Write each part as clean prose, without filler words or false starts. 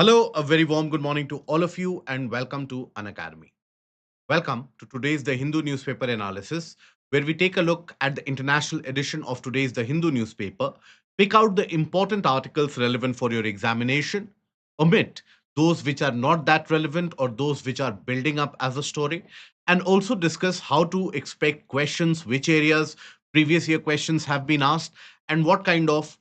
Hello, a very warm good morning to all of you, and welcome to Unacademy. Welcome to today's The Hindu newspaper analysis, where we take a look at the international edition of today's The Hindu newspaper, pick out the important articles relevant for your examination, omit those which are not that relevant or those which are building up as a story, and also discuss how to expect questions, which areas previous year questions have been asked, and what kind of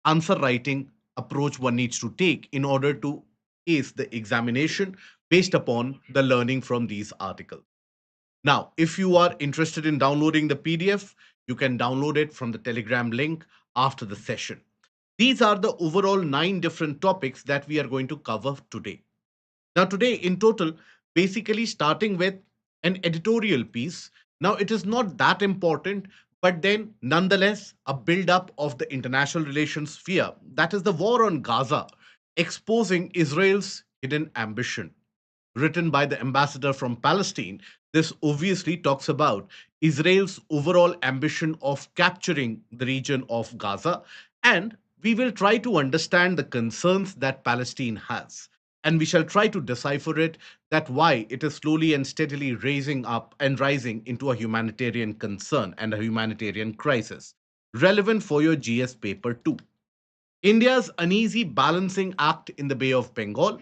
answer writing approach one needs to take in order to ace the examination based upon the learning from these articles. Now, if you are interested in downloading the PDF, you can download it from the Telegram link after the session. These are the overall 9 different topics that we are going to cover today. Now, today in total, basically starting with an editorial piece. Now, it is not that important, but then nonetheless, a build up of the international relations sphere. That is the war on Gaza, exposing Israel's hidden ambition. Written by the ambassador from Palestine, this obviously talks about Israel's overall ambition of capturing the region of Gaza, and we will try to understand the concerns that Palestine has. And we shall try to decipher it that why it is slowly and steadily raising up and rising into a humanitarian concern and a humanitarian crisis. Relevant for your GS paper 2. India's uneasy balancing act in the Bay of Bengal.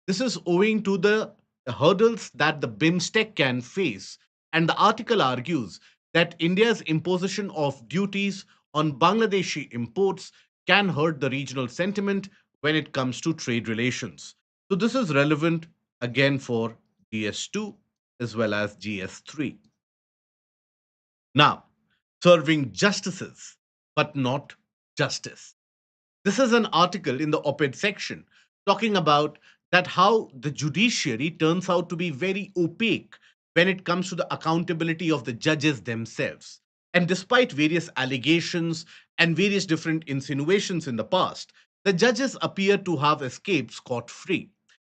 This is owing to the hurdles that the BIMSTEC can face. And the article argues that India's imposition of duties on Bangladeshi imports can hurt the regional sentiment when it comes to trade relations. So, this is relevant again for GS2 as well as GS3. Now, serving justices, but not justice. This is an article in the op-ed section talking about that how the judiciary turns out to be very opaque when it comes to the accountability of the judges themselves. And despite various allegations and various different insinuations in the past, the judges appear to have escaped scot free.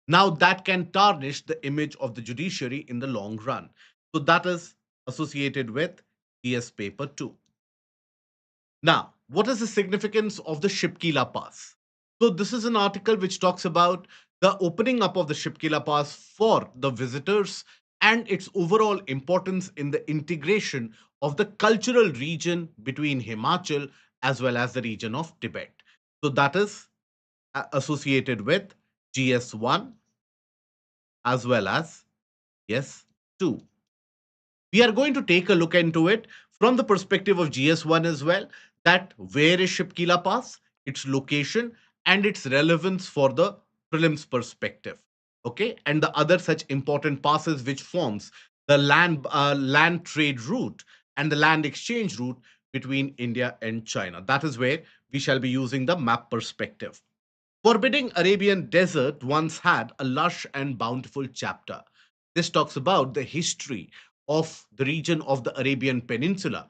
Now, that can tarnish the image of the judiciary in the long run. So, that is associated with PS paper 2. Now, what is the significance of the Shipki Pass? So, this is an article which talks about the opening up of the Shipki Pass for the visitors and its overall importance in the integration of the cultural region between Himachal as well as the region of Tibet. So, that is associated with GS1 as well as GS2. We are going to take a look into it from the perspective of GS1 as well, that where is Shipkila Pass, its location, and its relevance for the prelims perspective. Okay, and the other such important passes which forms the land trade route and the land exchange route between India and China. That is where we shall be using the map perspective. Forbidding Arabian desert once had a lush and bountiful chapter. This talks about the history of the region of the Arabian Peninsula.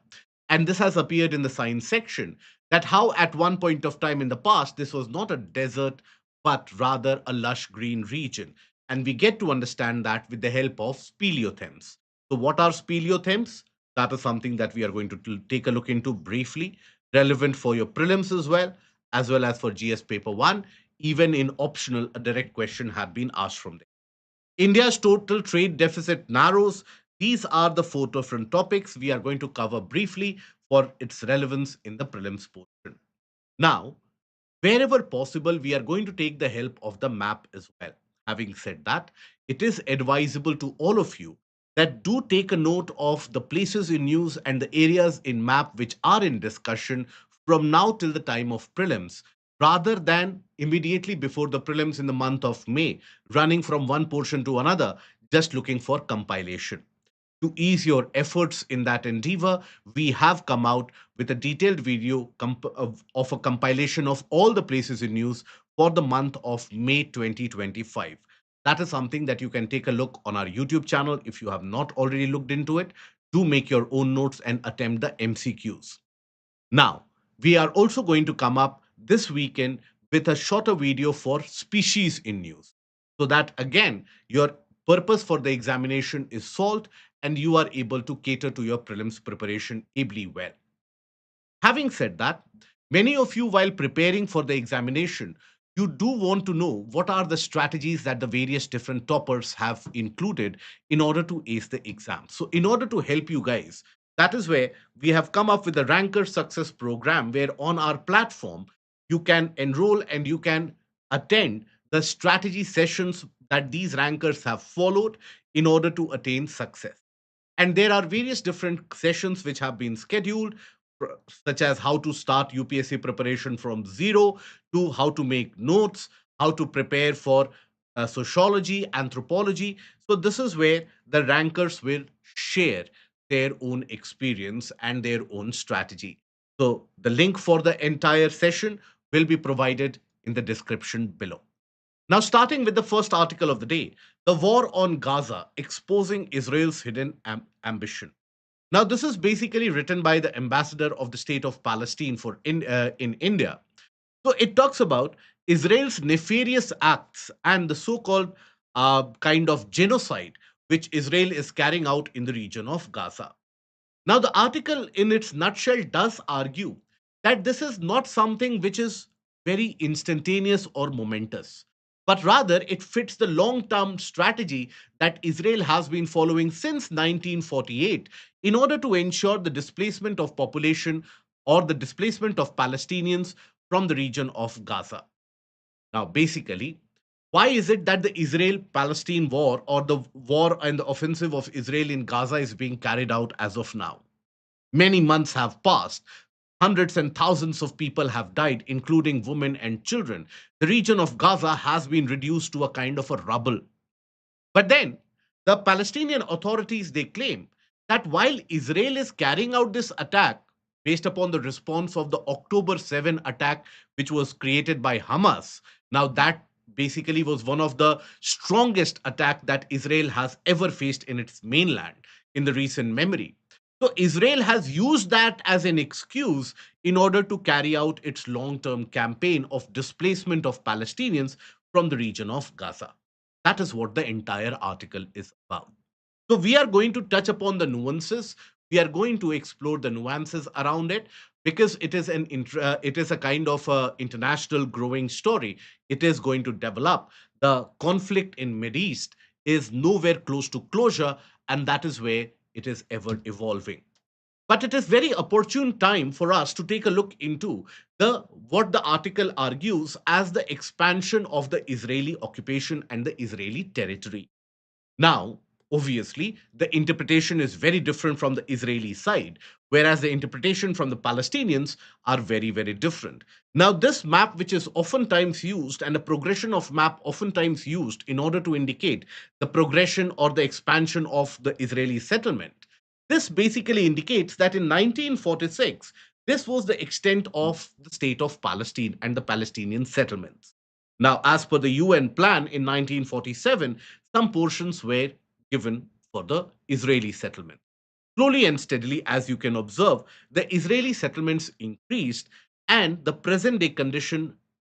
And this has appeared in the science section that how at one point of time in the past this was not a desert but rather a lush green region. And we get to understand that with the help of speleothems. So, what are speleothems? That is something that we are going to take a look into briefly, relevant for your prelims as well as for GS paper 1. Even in optional, a direct question had been asked from them. India's total trade deficit narrows. These are the 4 different topics we are going to cover briefly for its relevance in the prelims portion. Now, wherever possible, we are going to take the help of the map as well. Having said that, it is advisable to all of you that do take a note of the places in news and the areas in map which are in discussion from now till the time of prelims, rather than immediately before the prelims in the month of May, running from one portion to another, just looking for compilation. To ease your efforts in that endeavor, we have come out with a detailed video of a compilation of all the places in news for the month of May 2025. That is something that you can take a look on our YouTube channel if you have not already looked into it. Do make your own notes and attempt the MCQs. Now, we are also going to come up this weekend with a shorter video for species in news, so that again, your purpose for the examination is solved and you are able to cater to your prelims preparation ably well. Having said that, many of you, while preparing for the examination, you do want to know what are the strategies that the various different toppers have included in order to ace the exam. So, in order to help you guys, that is where we have come up with the Ranker Success Program, where on our platform, you can enroll and you can attend the strategy sessions that these rankers have followed in order to attain success. And there are various different sessions which have been scheduled, such as how to start UPSC preparation from zero, to how to make notes, how to prepare for sociology, anthropology. So, this is where the rankers will share their own experience and their own strategy. So, the link for the entire session will be provided in the description below. Now, starting with the first article of the day, the war on Gaza exposing Israel's hidden ambition. Now, this is basically written by the ambassador of the state of Palestine in India. So, it talks about Israel's nefarious acts and the so called kind of genocide which Israel is carrying out in the region of Gaza. Now, the article in its nutshell does argue that this is not something which is very instantaneous or momentous, but rather it fits the long term strategy that Israel has been following since 1948 in order to ensure the displacement of population or the displacement of Palestinians from the region of Gaza. Now, basically, why is it that the Israel Palestine war or the war and the offensive of Israel in Gaza is being carried out as of now? Many months have passed. Hundreds and thousands of people have died, including women and children. The region of Gaza has been reduced to a kind of a rubble. But then the Palestinian authorities they claim that while Israel is carrying out this attack based upon the response of the October 7 attack which was created by Hamas, now that basically was one of the strongest attack that Israel has ever faced in its mainland in the recent memory. So Israel has used that as an excuse in order to carry out its long-term campaign of displacement of Palestinians from the region of Gaza. That is what the entire article is about. So, we are going to touch upon the nuances. We are going to explore the nuances around it because it is a kind of international growing story. It is going to develop. The conflict in Mid East is nowhere close to closure, and that is where it is ever evolving. But it is very opportune time for us to take a look into the what the article argues as the expansion of the Israeli occupation and the Israeli territory. Now, obviously, the interpretation is very different from the Israeli side, whereas the interpretation from the Palestinians are very, very different. Now, this map, which is oftentimes used, and a progression of map oftentimes used in order to indicate the progression or the expansion of the Israeli settlement, this basically indicates that in 1946, this was the extent of the state of Palestine and the Palestinian settlements. Now, as per the UN plan in 1947, some portions were given for the Israeli settlement. Slowly and steadily, as you can observe, the Israeli settlements increased, and the present day condition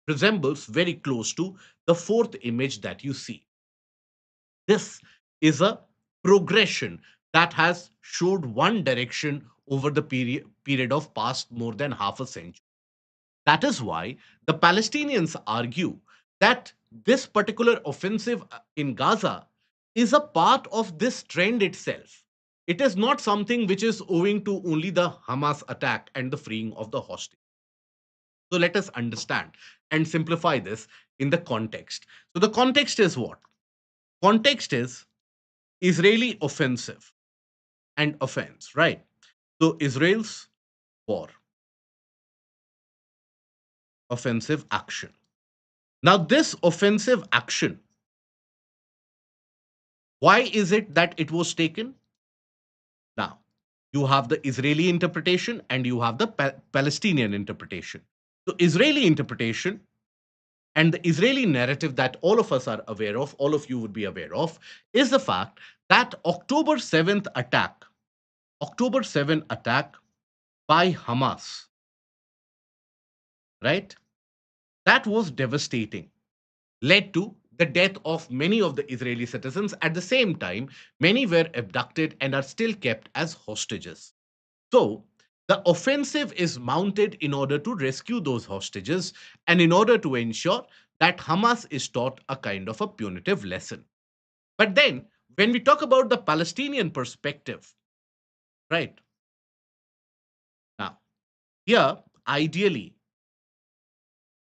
resembles very close to the fourth image that you see. This is a progression that has showed one direction over the period of past more than half a century. That is why the Palestinians argue that this particular offensive in Gaza is a part of this trend itself. It is not something which is owing to only the Hamas attack and the freeing of the hostage. So let us understand and simplify this in the context. So the context is what? Context is Israeli offensive and offense, right? So Israel's war, offensive action. Now, this offensive action, why is it that it was taken? Now, you have the Israeli interpretation and you have the Palestinian interpretation. So, Israeli interpretation and the Israeli narrative that all of us are aware of, all of you would be aware of, is the fact that October 7 attack by Hamas, right? That was devastating, led to the death of many of the Israeli citizens. At the same time, many were abducted and are still kept as hostages. So, the offensive is mounted in order to rescue those hostages and in order to ensure that Hamas is taught a kind of a punitive lesson. But then, when we talk about the Palestinian perspective, right now, here, ideally,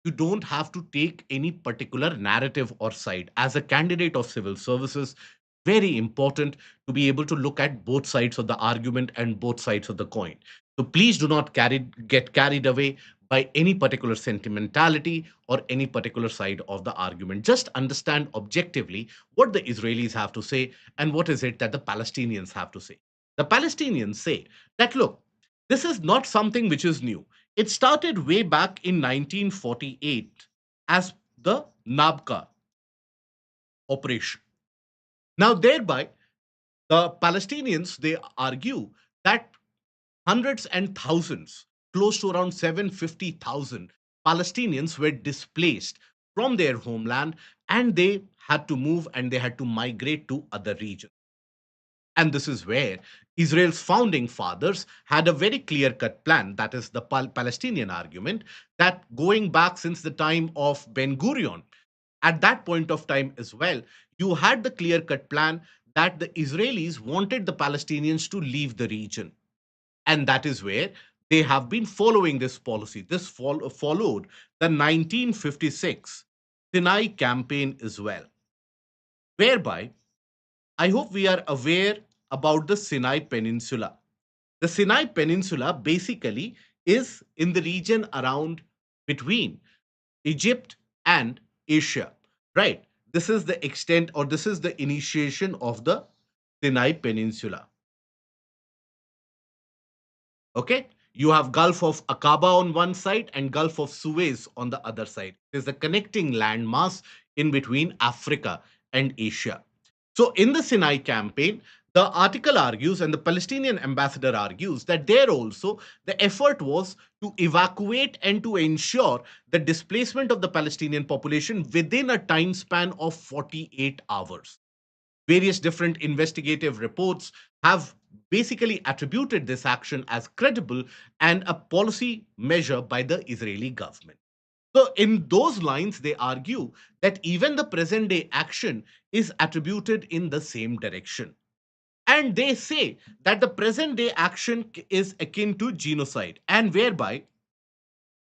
you don't have to take any particular narrative or side. As a candidate of civil services, very important to be able to look at both sides of the argument and both sides of the coin. So please do not get carried away by any particular sentimentality or any particular side of the argument. Just understand objectively what the Israelis have to say and what is it that the Palestinians have to say. The Palestinians say that, look, this is not something which is new. It started way back in 1948 as the Nabka operation. Now, thereby, the Palestinians, they argue that hundreds and thousands, close to around 750,000 Palestinians were displaced from their homeland, and they had to move and they had to migrate to other regions. And this is where Israel's founding fathers had a very clear cut plan. That is the Palestinian argument, that going back since the time of Ben Gurion, at that point of time as well, you had the clear cut plan that the Israelis wanted the Palestinians to leave the region. And that is where they have been following this policy. This followed the 1956 Sinai campaign as well, whereby I hope we are aware about the Sinai Peninsula. The Sinai Peninsula basically is in the region around between Egypt and Asia, right? This is the extent, or this is the initiation of the Sinai Peninsula. Okay, you have Gulf of Aqaba on one side and Gulf of Suez on the other side. There's a connecting landmass in between Africa and Asia. So in the Sinai campaign, the article argues and the Palestinian ambassador argues that there also the effort was to evacuate and to ensure the displacement of the Palestinian population within a time span of 48 hours. Various different investigative reports have basically attributed this action as credible and a policy measure by the Israeli government. So, in those lines, they argue that even the present day action is attributed in the same direction. And they say that the present day action is akin to genocide, and whereby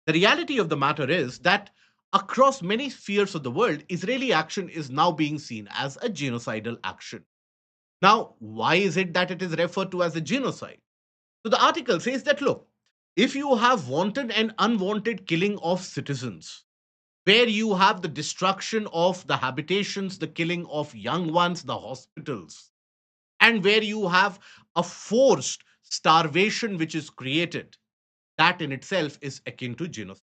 the reality of the matter is that across many spheres of the world, Israeli action is now being seen as a genocidal action. Now, why is it that it is referred to as a genocide? So the article says that, look, if you have wanted and unwanted killing of citizens, where you have the destruction of the habitations, the killing of young ones, the hospitals, and where you have a forced starvation which is created, that in itself is akin to genocide.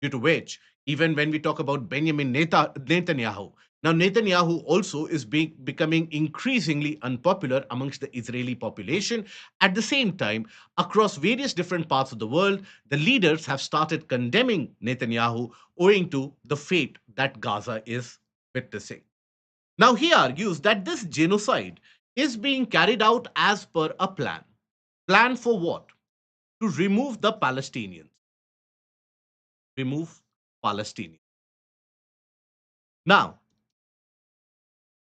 Due to which, even when we talk about Netanyahu, now Netanyahu also is becoming increasingly unpopular amongst the Israeli population. At the same time, across various different parts of the world, the leaders have started condemning Netanyahu owing to the fate that Gaza is witnessing. Now, he argues that this genocide is being carried out as per a plan. Plan for what? To remove the Palestinians. Remove Palestinians. Now,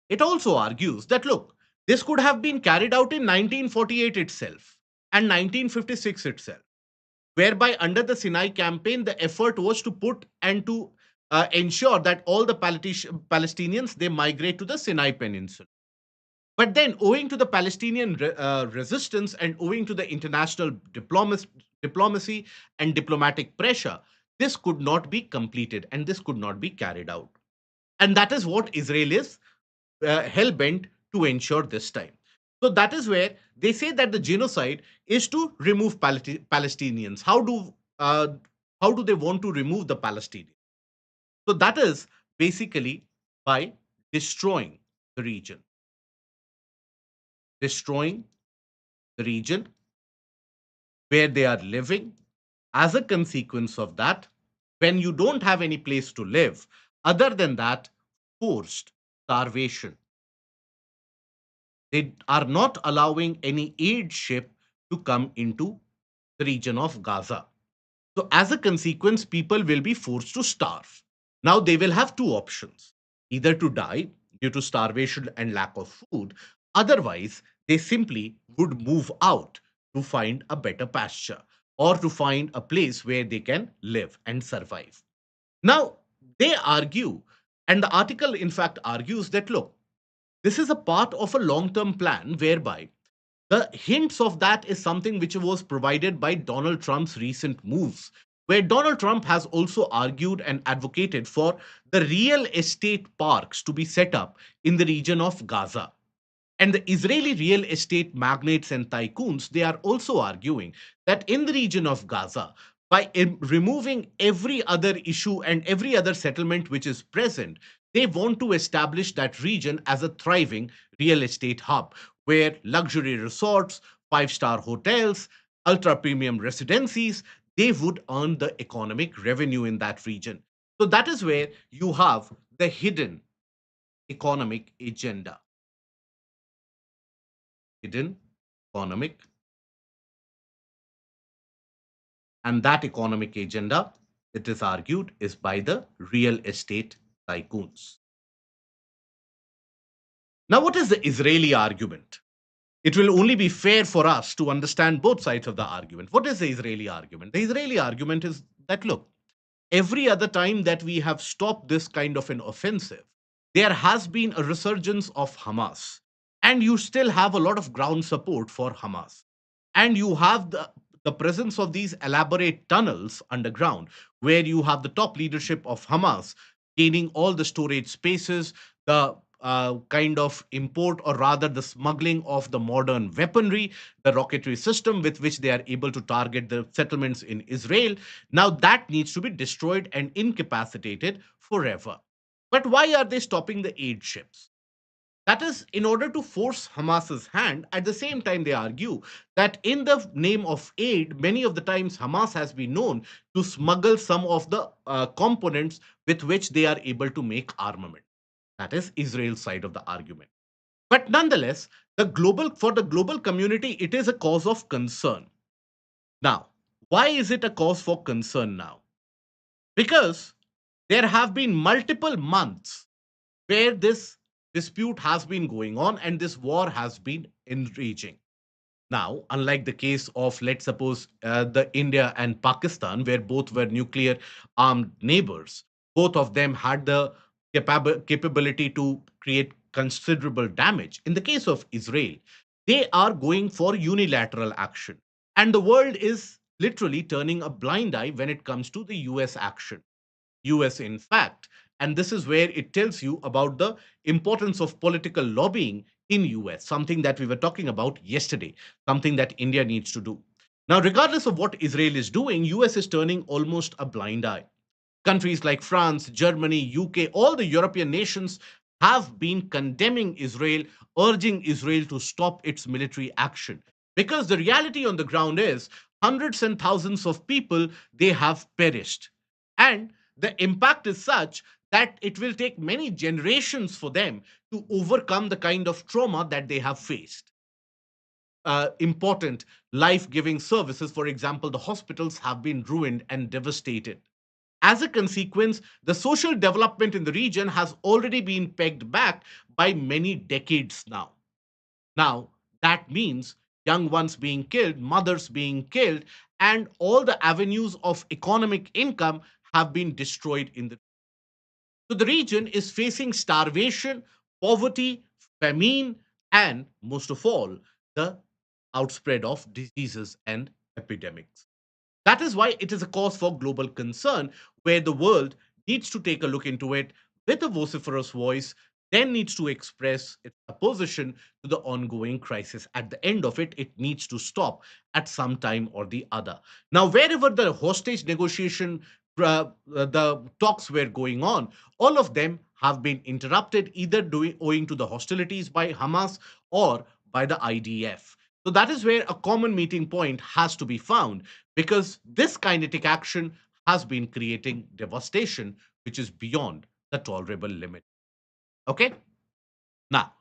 it also argues that, look, this could have been carried out in 1948 itself and 1956 itself, whereby under the Sinai campaign, the effort was to put and to ensure that all the Palestinians they migrate to the Sinai Peninsula. But then, owing to the Palestinian resistance and owing to the international diplomacy and diplomatic pressure, this could not be completed and this could not be carried out. And that is what Israel is hell bent to ensure this time. So that is where they say that the genocide is to remove Palestinians. How do they want to remove the Palestinians? So that is basically by destroying the region, destroying the region where they are living. As a consequence of that, when you don't have any place to live, other than that, forced starvation. They are not allowing any aid ship to come into the region of Gaza. So, as a consequence, people will be forced to starve. Now they will have two options: either to die due to starvation and lack of food, otherwise, they simply would move out to find a better pasture or to find a place where they can live and survive. Now, they argue, and the article in fact argues that look, this is a part of a long term plan whereby the hints of that is something which was provided by Donald Trump's recent moves, where Donald Trump has also argued and advocated for the real estate parks to be set up in the region of Gaza. And the Israeli real estate magnates and tycoons, they are also arguing that in the region of Gaza, by removing every other issue and every other settlement which is present, they want to establish that region as a thriving real estate hub where luxury resorts, five-star hotels, ultra premium residencies, they would earn the economic revenue in that region. So that is where you have the hidden economic agenda. Hidden economic, and that economic agenda, it is argued, is by the real estate tycoons. Now, what is the Israeli argument? It will only be fair for us to understand both sides of the argument. What is the Israeli argument? The Israeli argument is that look, every other time that we have stopped this kind of an offensive, there has been a resurgence of Hamas. And you still have a lot of ground support for Hamas. And you have the presence of these elaborate tunnels underground, where you have the top leadership of Hamas gaining all the storage spaces, the kind of import or rather the smuggling of the modern weaponry, the rocketry system with which they are able to target the settlements in Israel. Now that needs to be destroyed and incapacitated forever. But why are they stopping the aid ships? That is in order to force Hamas's hand. At the same time, they argue that in the name of aid, many of the times Hamas has been known to smuggle some of the components with which they are able to make armament. That is Israel's side of the argument. But nonetheless, for the global community, it is a cause of concern. Now, why is it a cause for concern now? Because there have been multiple months where this dispute has been going on and this war has been enraging. Now, unlike the case of, let's suppose, the India and Pakistan, where both were nuclear armed neighbors, both of them had the capability to create considerable damage. In the case of Israel, they are going for unilateral action. And the world is literally turning a blind eye when it comes to the US action. US, in fact. And this is where it tells you about the importance of political lobbying in US, something that we were talking about yesterday, something that India needs to do. Now, regardless of what Israel is doing, US is turning almost a blind eye. Countries like France, Germany, UK, all the European nations have been condemning Israel, urging Israel to stop its military action. Because the reality on the ground is hundreds and thousands of people, they have perished. And the impact is such that it will take many generations for them to overcome the kind of trauma that they have faced. Important life giving services, for example, the hospitals have been ruined and devastated. As a consequence, the social development in the region has already been pegged back by many decades now. Now, that means young ones being killed, mothers being killed, and all the avenues of economic income have been destroyed in the. So the region is facing starvation, poverty, famine, and most of all, the outspread of diseases and epidemics. That is why it is a cause for global concern, where the world needs to take a look into it with a vociferous voice, then needs to express its opposition to the ongoing crisis. At the end of it, it needs to stop at some time or the other. Now, wherever the hostage negotiation, the talks were going on, all of them have been interrupted, either owing to the hostilities by Hamas or by the IDF. So that is where a common meeting point has to be found, because this kinetic action has been creating devastation which is beyond the tolerable limit. Okay? Now,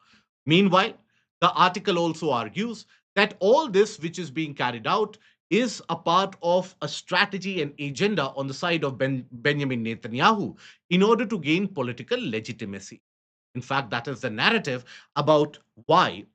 meanwhile, the article also argues that all this which is being carried out is a part of a strategy and agenda on the side of Benjamin Netanyahu in order to gain political legitimacy. In fact, that is the narrative about why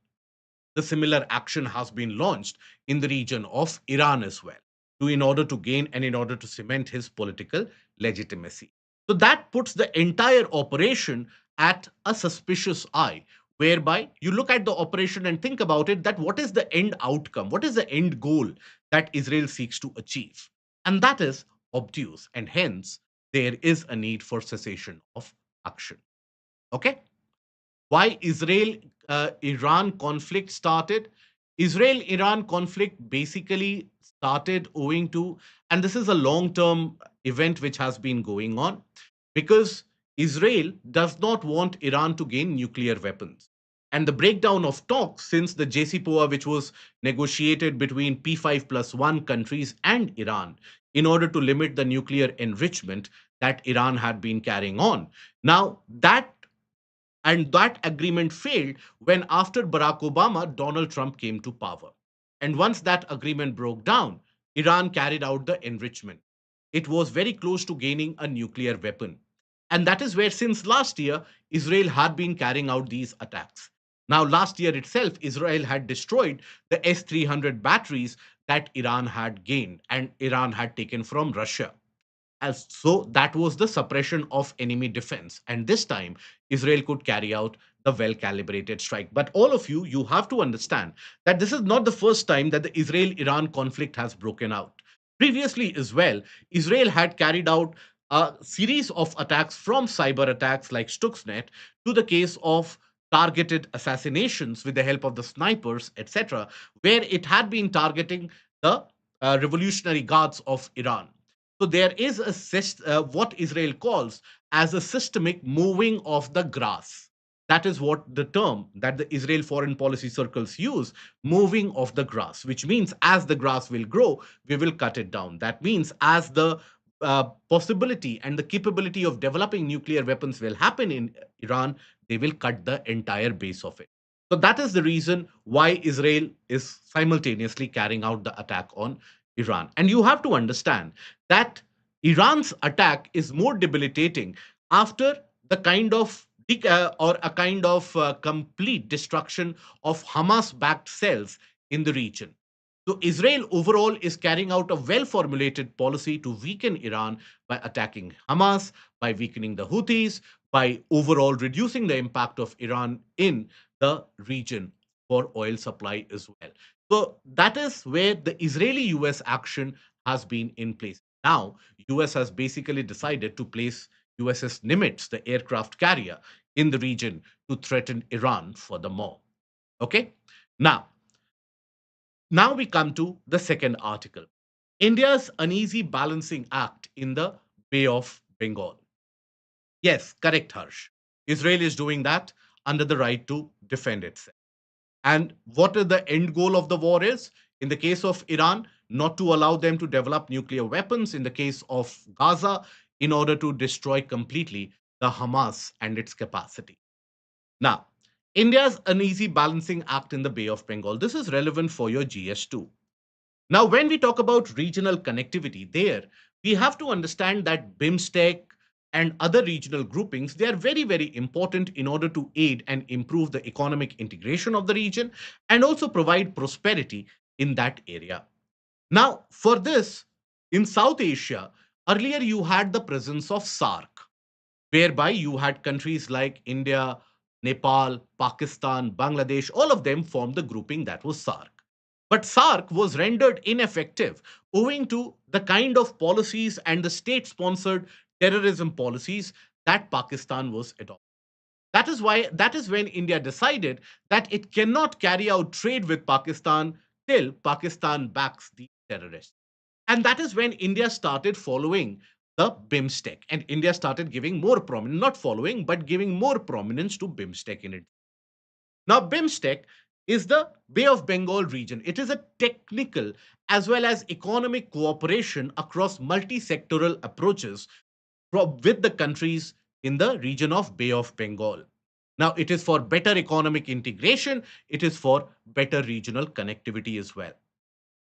the similar action has been launched in the region of Iran as well, in order to gain and in order to cement his political legitimacy. So that puts the entire operation at a suspicious eye, whereby you look at the operation and think about it, that what is the end outcome? What is the end goal that Israel seeks to achieve? And that is obtuse, and hence there is a need for cessation of action. Okay? Why Israel Iran conflict started? Israel Iran conflict basically started owing to, and this is a long term event which has been going on, because Israel does not want Iran to gain nuclear weapons. And the breakdown of talks since the JCPOA, which was negotiated between P5 plus 1 countries and Iran in order to limit the nuclear enrichment that Iran had been carrying on. Now, that agreement failed when, after Barack Obama, Donald Trump came to power. And once that agreement broke down, Iran carried out the enrichment. It was very close to gaining a nuclear weapon. And that is where, since last year, Israel had been carrying out these attacks. Now, last year itself, Israel had destroyed the S 300 batteries that Iran had gained and Iran had taken from Russia. As so, that was the suppression of enemy defense. And this time, Israel could carry out the well calibrated strike. But all of you, you have to understand that this is not the first time that the Israel Iran conflict has broken out. Previously, as well, Israel had carried out a series of attacks, from cyber attacks like Stuxnet to the case of targeted assassinations with the help of the snipers, etc., where it had been targeting the revolutionary guards of Iran. So there is what Israel calls as a systemic moving of the grass. That is what the term that the Israel foreign policy circles use, moving of the grass, which means as the grass will grow, we will cut it down. That means as the possibility and the capability of developing nuclear weapons will happen in Iran, they will cut the entire base of it. So that is the reason why Israel is simultaneously carrying out the attack on Iran. And you have to understand that Iran's attack is more debilitating after the kind of or a kind of complete destruction of Hamas backed cells in the region. So Israel overall is carrying out a well formulated policy to weaken Iran by attacking Hamas, by weakening the Houthis, by overall reducing the impact of Iran in the region for oil supply as well. So that is where the Israeli US action has been in place. Now, US has basically decided to place USS Nimitz, the aircraft carrier, in the region to threaten Iran furthermore. Okay? Now, now we come to the second article. India's uneasy balancing act in the Bay of Bengal. Yes, correct, Harsh. Israel is doing that under the right to defend itself. And what is the end goal of the war is? In the case of Iran, not to allow them to develop nuclear weapons. In the case of Gaza, in order to destroy completely the Hamas and its capacity. Now, India's uneasy balancing act in the Bay of Bengal. This is relevant for your GS2. Now, when we talk about regional connectivity, there we have to understand that BIMSTEC and other regional groupings, they are very, very important in order to aid and improve the economic integration of the region and also provide prosperity in that area. Now, for this, in South Asia, earlier you had the presence of SARC, whereby you had countries like India, Nepal, Pakistan, Bangladesh, all of them formed the grouping that was SARC. But SARC was rendered ineffective owing to the kind of policies and the state sponsored terrorism policies that Pakistan was adopting. That is when India decided that it cannot carry out trade with Pakistan till Pakistan backs the terrorists. And that is when India started following the BIMSTEC, and India started giving more prominence, not following, but giving more prominence to BIMSTEC in it. Now, BIMSTEC is the Bay of Bengal region. It is a technical as well as economic cooperation across multi-sectoral approaches with the countries in the region of Bay of Bengal. Now, it is for better economic integration, it is for better regional connectivity as well.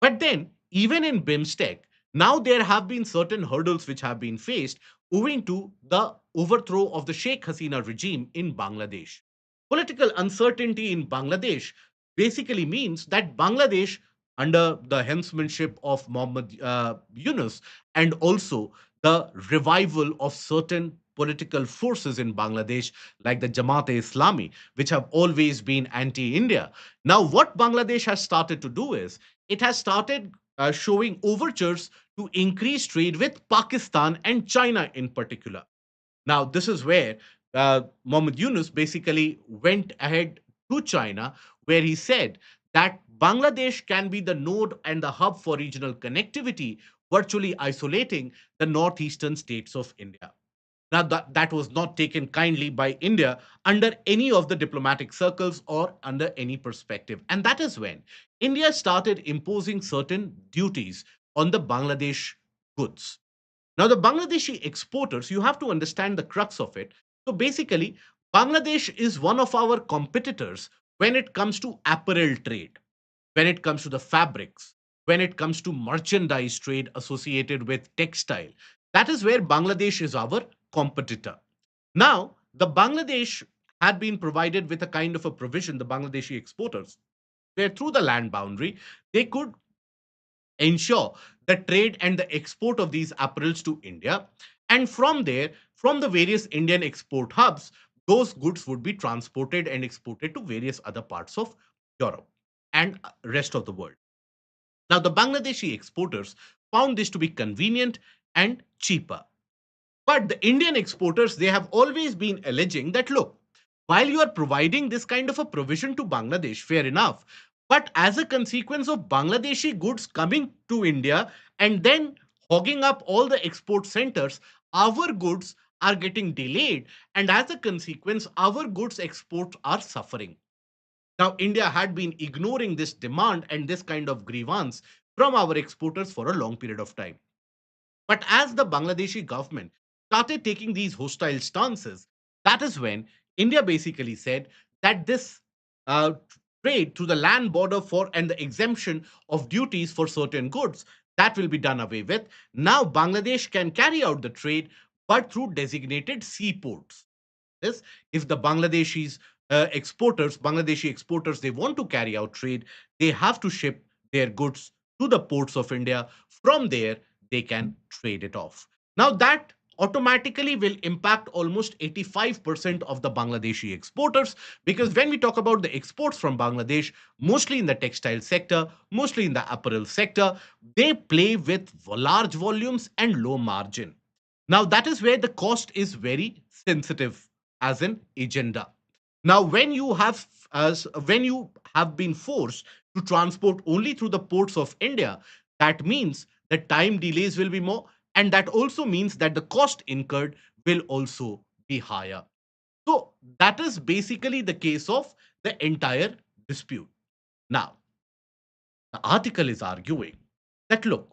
But then, even in BIMSTEC, now there have been certain hurdles which have been faced owing to the overthrow of the Sheikh Hasina regime in Bangladesh. Political uncertainty in Bangladesh basically means that Bangladesh, under the helmsmanship of Muhammad Yunus, and also the revival of certain political forces in Bangladesh, like the Jamaat-e-Islami, which have always been anti-India. Now, what Bangladesh has started to do is it has started showing overtures to increase trade with Pakistan and China in particular. Now, this is where Mohammed Yunus basically went ahead to China, where he said that Bangladesh can be the node and the hub for regional connectivity, virtually isolating the northeastern states of India. Now, that was not taken kindly by India under any of the diplomatic circles or under any perspective. And that is when India started imposing certain duties on the Bangladesh goods. Now, the Bangladeshi exporters, you have to understand the crux of it. So, basically, Bangladesh is one of our competitors when it comes to apparel trade, when it comes to the fabrics, when it comes to merchandise trade associated with textile. That is where Bangladesh is our competitor. Now, the Bangladesh had been provided with a kind of a provision, the Bangladeshi exporters, where through the land boundary, they could ensure the trade and the export of these apparels to India. And from there, from the various Indian export hubs, those goods would be transported and exported to various other parts of Europe and rest of the world. Now, the Bangladeshi exporters found this to be convenient and cheaper. But the Indian exporters, they have always been alleging that, look, while you are providing this kind of a provision to Bangladesh, fair enough, but as a consequence of Bangladeshi goods coming to India and then hogging up all the export centers, our goods are getting delayed. And as a consequence, our goods exports are suffering. Now, India had been ignoring this demand and this kind of grievance from our exporters for a long period of time. But as the Bangladeshi government started taking these hostile stances, that is when India basically said that this uh, trade through the land border for and the exemption of duties for certain goods that will be done away with. Now Bangladesh can carry out the trade, but through designated seaports. Is if the Bangladeshi exporters, they want to carry out trade, they have to ship their goods to the ports of India. From there, they can trade it off. Now, that automatically will impact almost 85% of the Bangladeshi exporters, because when we talk about the exports from Bangladesh, mostly in the textile sector, mostly in the apparel sector, they play with large volumes and low margin. Now, that is where the cost is very sensitive as an agenda. Now, when you have been forced to transport only through the ports of India, that means the time delays will be more, and that also means that the cost incurred will also be higher. So that is basically the case of the entire dispute. Now, the article is arguing that, look,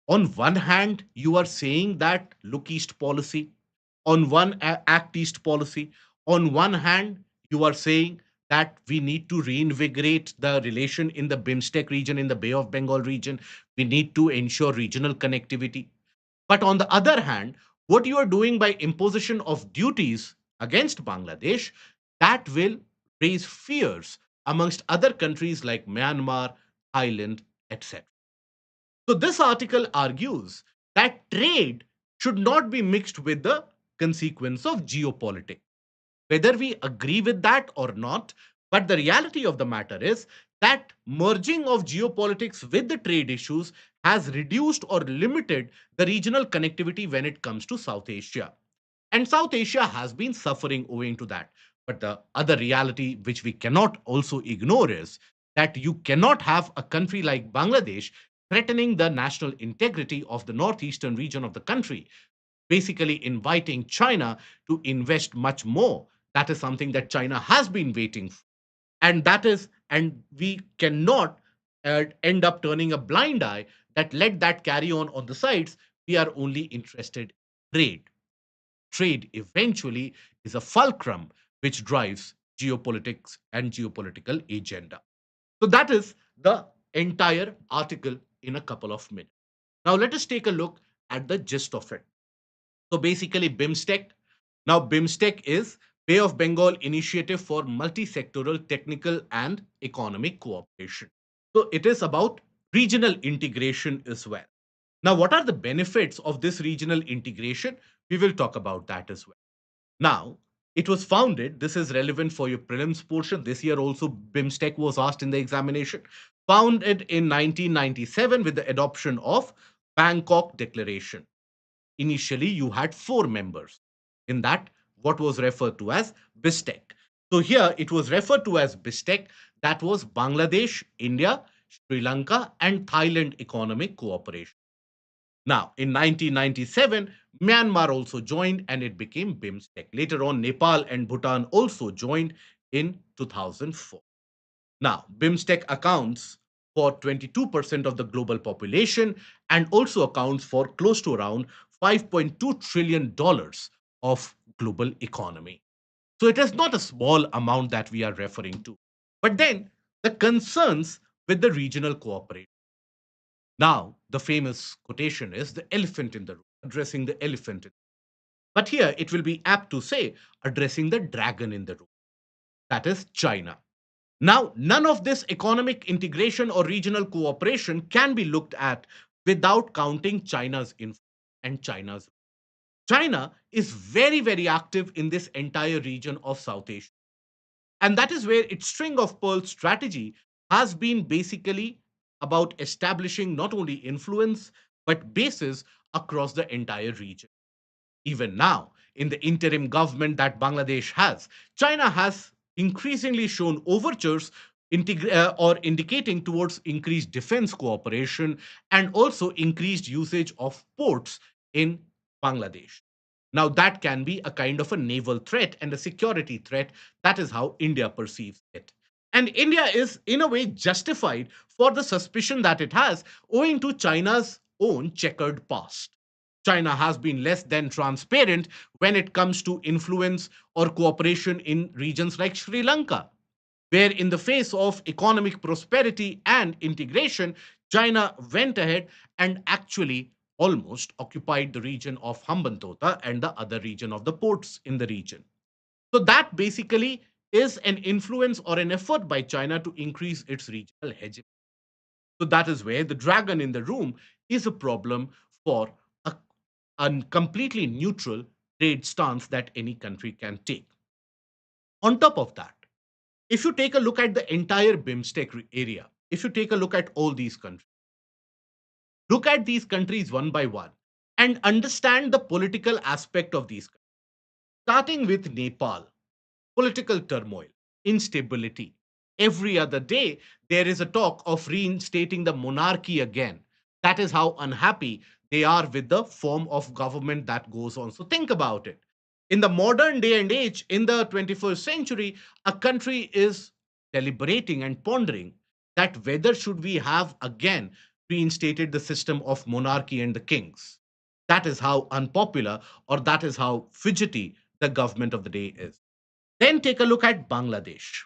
on one hand, you are saying that look east policy, on one act east policy. On one hand, you are saying that we need to reinvigorate the relation in the BIMSTEC region, in the Bay of Bengal region. We need to ensure regional connectivity. But on the other hand, what you are doing by imposition of duties against Bangladesh, that will raise fears amongst other countries like Myanmar, Thailand, etc. So this article argues that trade should not be mixed with the consequence of geopolitics. Whether we agree with that or not, but the reality of the matter is that merging of geopolitics with the trade issues has reduced or limited the regional connectivity when it comes to South Asia. And South Asia has been suffering owing to that. But the other reality, which we cannot also ignore, is that you cannot have a country like Bangladesh threatening the national integrity of the northeastern region of the country, basically inviting China to invest much more. That is something that China has been waiting for. And we cannot end up turning a blind eye that let that carry on the sides. We are only interested in trade. Trade eventually is a fulcrum which drives geopolitics and geopolitical agenda. So that is the entire article in a couple of minutes. Now, let us take a look at the gist of it. So, basically, BIMSTEC. Now, BIMSTEC is Bay of Bengal Initiative for Multi-Sectoral Technical and Economic Cooperation. So, it is about regional integration as well. Now, what are the benefits of this regional integration? We will talk about that as well. Now, it was founded, this is relevant for your prelims portion. This year also, BIMSTEC was asked in the examination. Founded in 1997 with the adoption of Bangkok Declaration. Initially, you had four members. In that, what was referred to as BISTEC. So here, it was referred to as BISTEC. That was Bangladesh, India, Sri Lanka, and Thailand Economic Cooperation. Now, in 1997, Myanmar also joined and it became BIMSTEC. Later on, Nepal and Bhutan also joined in 2004. Now, BIMSTEC accounts for 22% of the global population and also accounts for close to around $5.2 trillion of global economy. So it is not a small amount that we are referring to. But then the concerns with the regional cooperation. Now, the famous quotation is the elephant in the room, addressing the elephant. But here it will be apt to say addressing the dragon in the room, that is China. Now, none of this economic integration or regional cooperation can be looked at without counting China's influence and China's. China is very, very active in this entire region of South Asia. And that is where its string of pearls strategy has been basically about establishing not only influence, but bases across the entire region. Even now, in the interim government that Bangladesh has, China has increasingly shown overtures or indicating towards increased defense cooperation and also increased usage of ports in Bangladesh. Now, that can be a kind of a naval threat and a security threat. That is how India perceives it. And India is, in a way, justified for the suspicion that it has owing to China's own checkered past. China has been less than transparent when it comes to influence or cooperation in regions like Sri Lanka, where, in the face of economic prosperity and integration, China went ahead and actually almost occupied the region of Hambantota and the other region of the ports in the region. So, that basically is an influence or an effort by China to increase its regional hegemony. So, that is where the dragon in the room is a problem for a a completely neutral trade stance that any country can take. On top of that, if you take a look at the entire BIMSTEC area, if you take a look at all these countries, look at these countries one by one and understand the political aspect of these countries. Starting with Nepal, political turmoil, instability. Every other day, there is a talk of reinstating the monarchy again. That is how unhappy they are with the form of government that goes on. So think about it. In the modern day and age, in the 21st century, a country is deliberating and pondering that whether should we have again reinstated the system of monarchy and the kings. That is how unpopular or that is how fidgety the government of the day is. Then take a look at Bangladesh.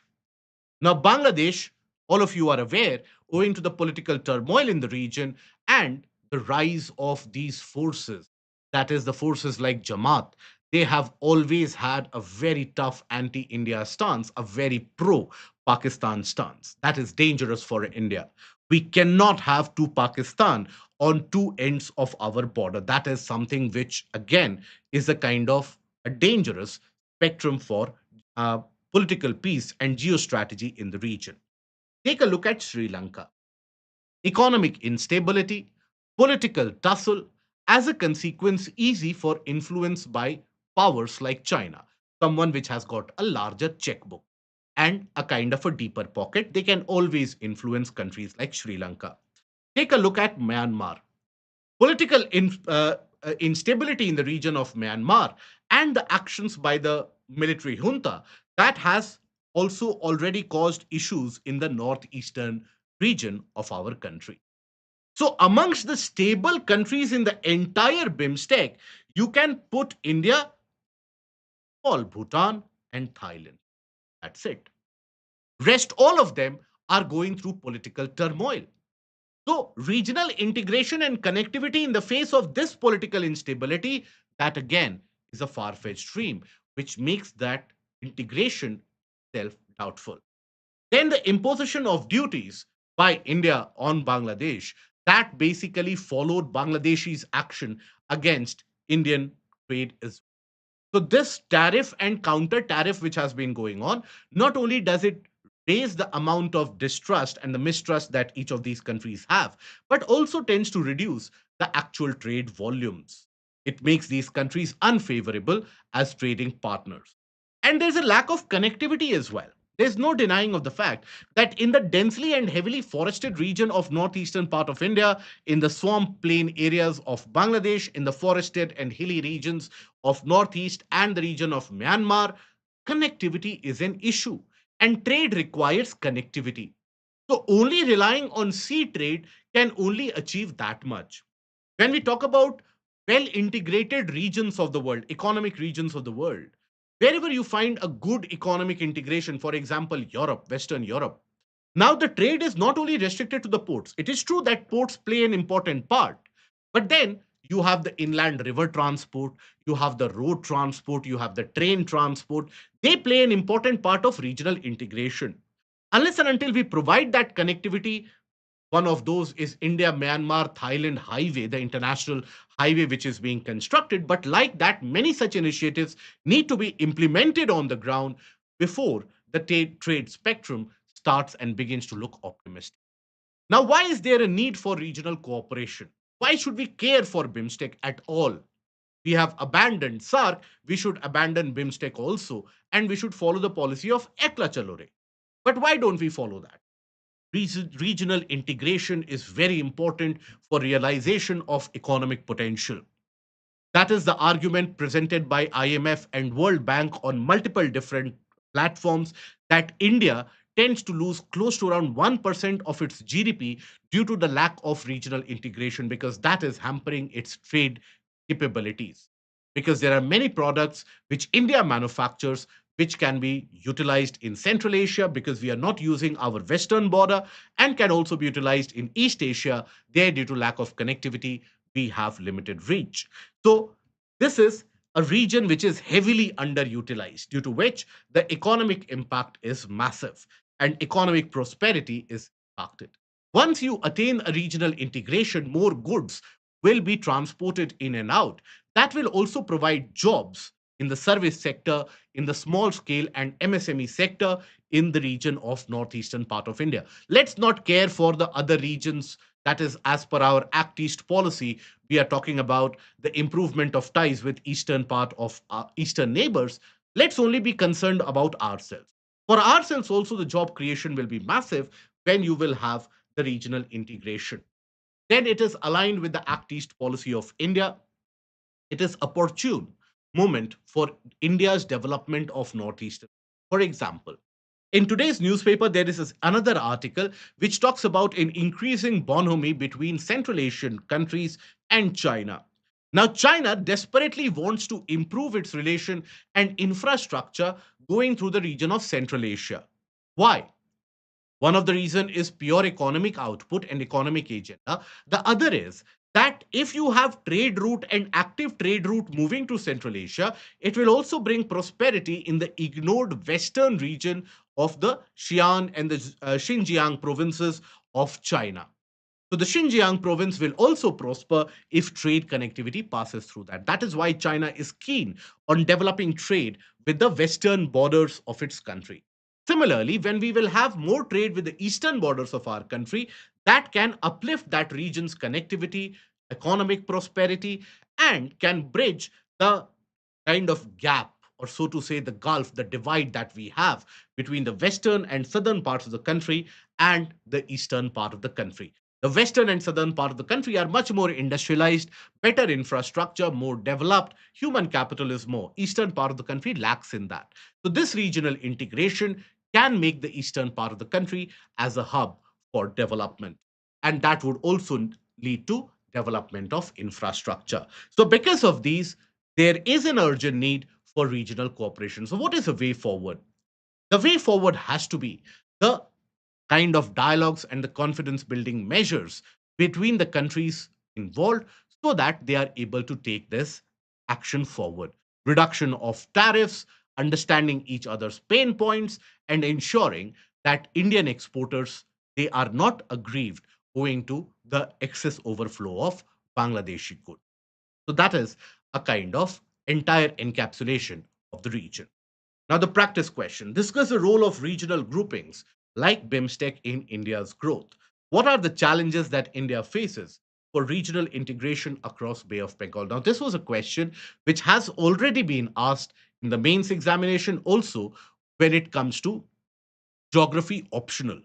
Now, Bangladesh, all of you are aware, owing to the political turmoil in the region and the rise of these forces, that is, the forces like Jamaat, they have always had a very tough anti India stance, a very pro Pakistan stance. That is dangerous for India. We cannot have two Pakistan on two ends of our border. That is something which, again, is a kind of a dangerous spectrum for uh, political peace and geostrategy in the region. Take a look at Sri Lanka. Economic instability, political tussle, as a consequence, easy for influence by powers like China, someone which has got a larger checkbook and a kind of a deeper pocket. They can always influence countries like Sri Lanka. Take a look at Myanmar. Political instability in the region of Myanmar and the actions by the military junta that has also already caused issues in the northeastern region of our country. So, amongst the stable countries in the entire BIMSTEC, you can put India, all Bhutan, and Thailand. That's it. Rest all of them are going through political turmoil. So, regional integration and connectivity in the face of this political instability, that again is a far fetched dream, which makes that integration self doubtful. Then the imposition of duties by India on Bangladesh that basically followed Bangladeshi's action against Indian trade as so this tariff and counter tariff which has been going on, not only does it raise the amount of distrust and the mistrust that each of these countries have, but also tends to reduce the actual trade volumes. It makes these countries unfavorable as trading partners. And there's a lack of connectivity as well. There's no denying of the fact that in the densely and heavily forested region of northeastern part of India, in the swamp plain areas of Bangladesh, in the forested and hilly regions of northeast and the region of Myanmar, connectivity is an issue and trade requires connectivity. So only relying on sea trade can only achieve that much. When we talk about well integrated regions of the world, economic regions of the world, wherever you find a good economic integration, for example, Europe, Western Europe, now the trade is not only restricted to the ports. It is true that ports play an important part, but then you have the inland river transport, you have the road transport, you have the train transport. They play an important part of regional integration. Unless and until we provide that connectivity, one of those is India Myanmar Thailand highway, the international highway which is being constructed. But like that, many such initiatives need to be implemented on the ground before the trade spectrum starts and begins to look optimistic. Now, why is there a need for regional cooperation? Why should we care for BIMSTEC at all? We have abandoned SARC, we should abandon BIMSTEC also, and we should follow the policy of Ekla Chalore. But why don't we follow that? Regional integration is very important for realization of economic potential. That is the argument presented by IMF and World Bank on multiple different platforms that India tends to lose close to around 1% of its GDP due to the lack of regional integration because that is hampering its trade capabilities. Because there are many products which India manufactures which can be utilized in Central Asia because we are not using our western border and can also be utilized in East Asia. There, due to lack of connectivity, we have limited reach. So, this is a region which is heavily underutilized, due to which the economic impact is massive and economic prosperity is impacted. Once you attain a regional integration, more goods will be transported in and out. That will also provide jobs in the service sector, in the small scale and MSME sector in the region of northeastern part of India. Let's not care for the other regions. That is, as per our Act East policy, we are talking about the improvement of ties with eastern part of our eastern neighbors. Let's only be concerned about ourselves. For ourselves, also, the job creation will be massive when you will have the regional integration. Then it is aligned with the Act East policy of India. It is opportune moment for India's development of Northeastern. For example, in today's newspaper, there is another article which talks about an increasing bonhomie between Central Asian countries and China. Now, China desperately wants to improve its relation and infrastructure going through the region of Central Asia. Why? One of the reason is pure economic output and economic agenda. The other is that if you have trade route and active trade route moving to Central Asia, it will also bring prosperity in the ignored western region of the Xi'an and the Xinjiang provinces of China. So the Xinjiang province will also prosper if trade connectivity passes through that. That is why China is keen on developing trade with the western borders of its country. Similarly, when we will have more trade with the eastern borders of our country, that can uplift that region's connectivity, economic prosperity, and can bridge the kind of gap, or so to say, the gulf, the divide that we have between the western and southern parts of the country and the eastern part of the country. The western and southern part of the country are much more industrialized, better infrastructure, more developed, human capital is more. Eastern part of the country lacks in that. So this regional integration can make the eastern part of the country as a hub for development. And that would also lead to development of infrastructure. So because of these, there is an urgent need for regional cooperation. So what is the way forward? The way forward has to be the kind of dialogues and the confidence building measures between the countries involved so that they are able to take this action forward. Reduction of tariffs, understanding each other's pain points, and ensuring that Indian exporters they are not aggrieved owing to the excess overflow of Bangladeshi goods. So that is a kind of entire encapsulation of the region. Now, the practice question discuss the role of regional groupings like BIMSTEC in India's growth. What are the challenges that India faces for regional integration across Bay of Bengal? Now, this was a question which has already been asked in the mains examination, also when it comes to geography optional.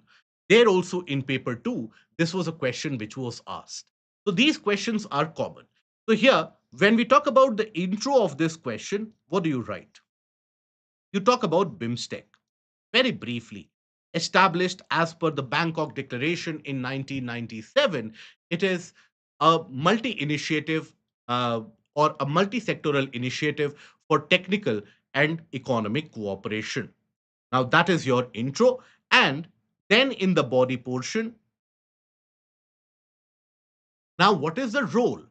There also in paper 2, this was a question which was asked. So these questions are common. So here, when we talk about the intro of this question, what do you write? You talk about BIMSTEC very briefly. Established as per the Bangkok Declaration in 1997, it is a multi initiative or a multi sectoral initiative for technical and economic cooperation. Now, that is your intro. And then in the body portion, now, what is the role?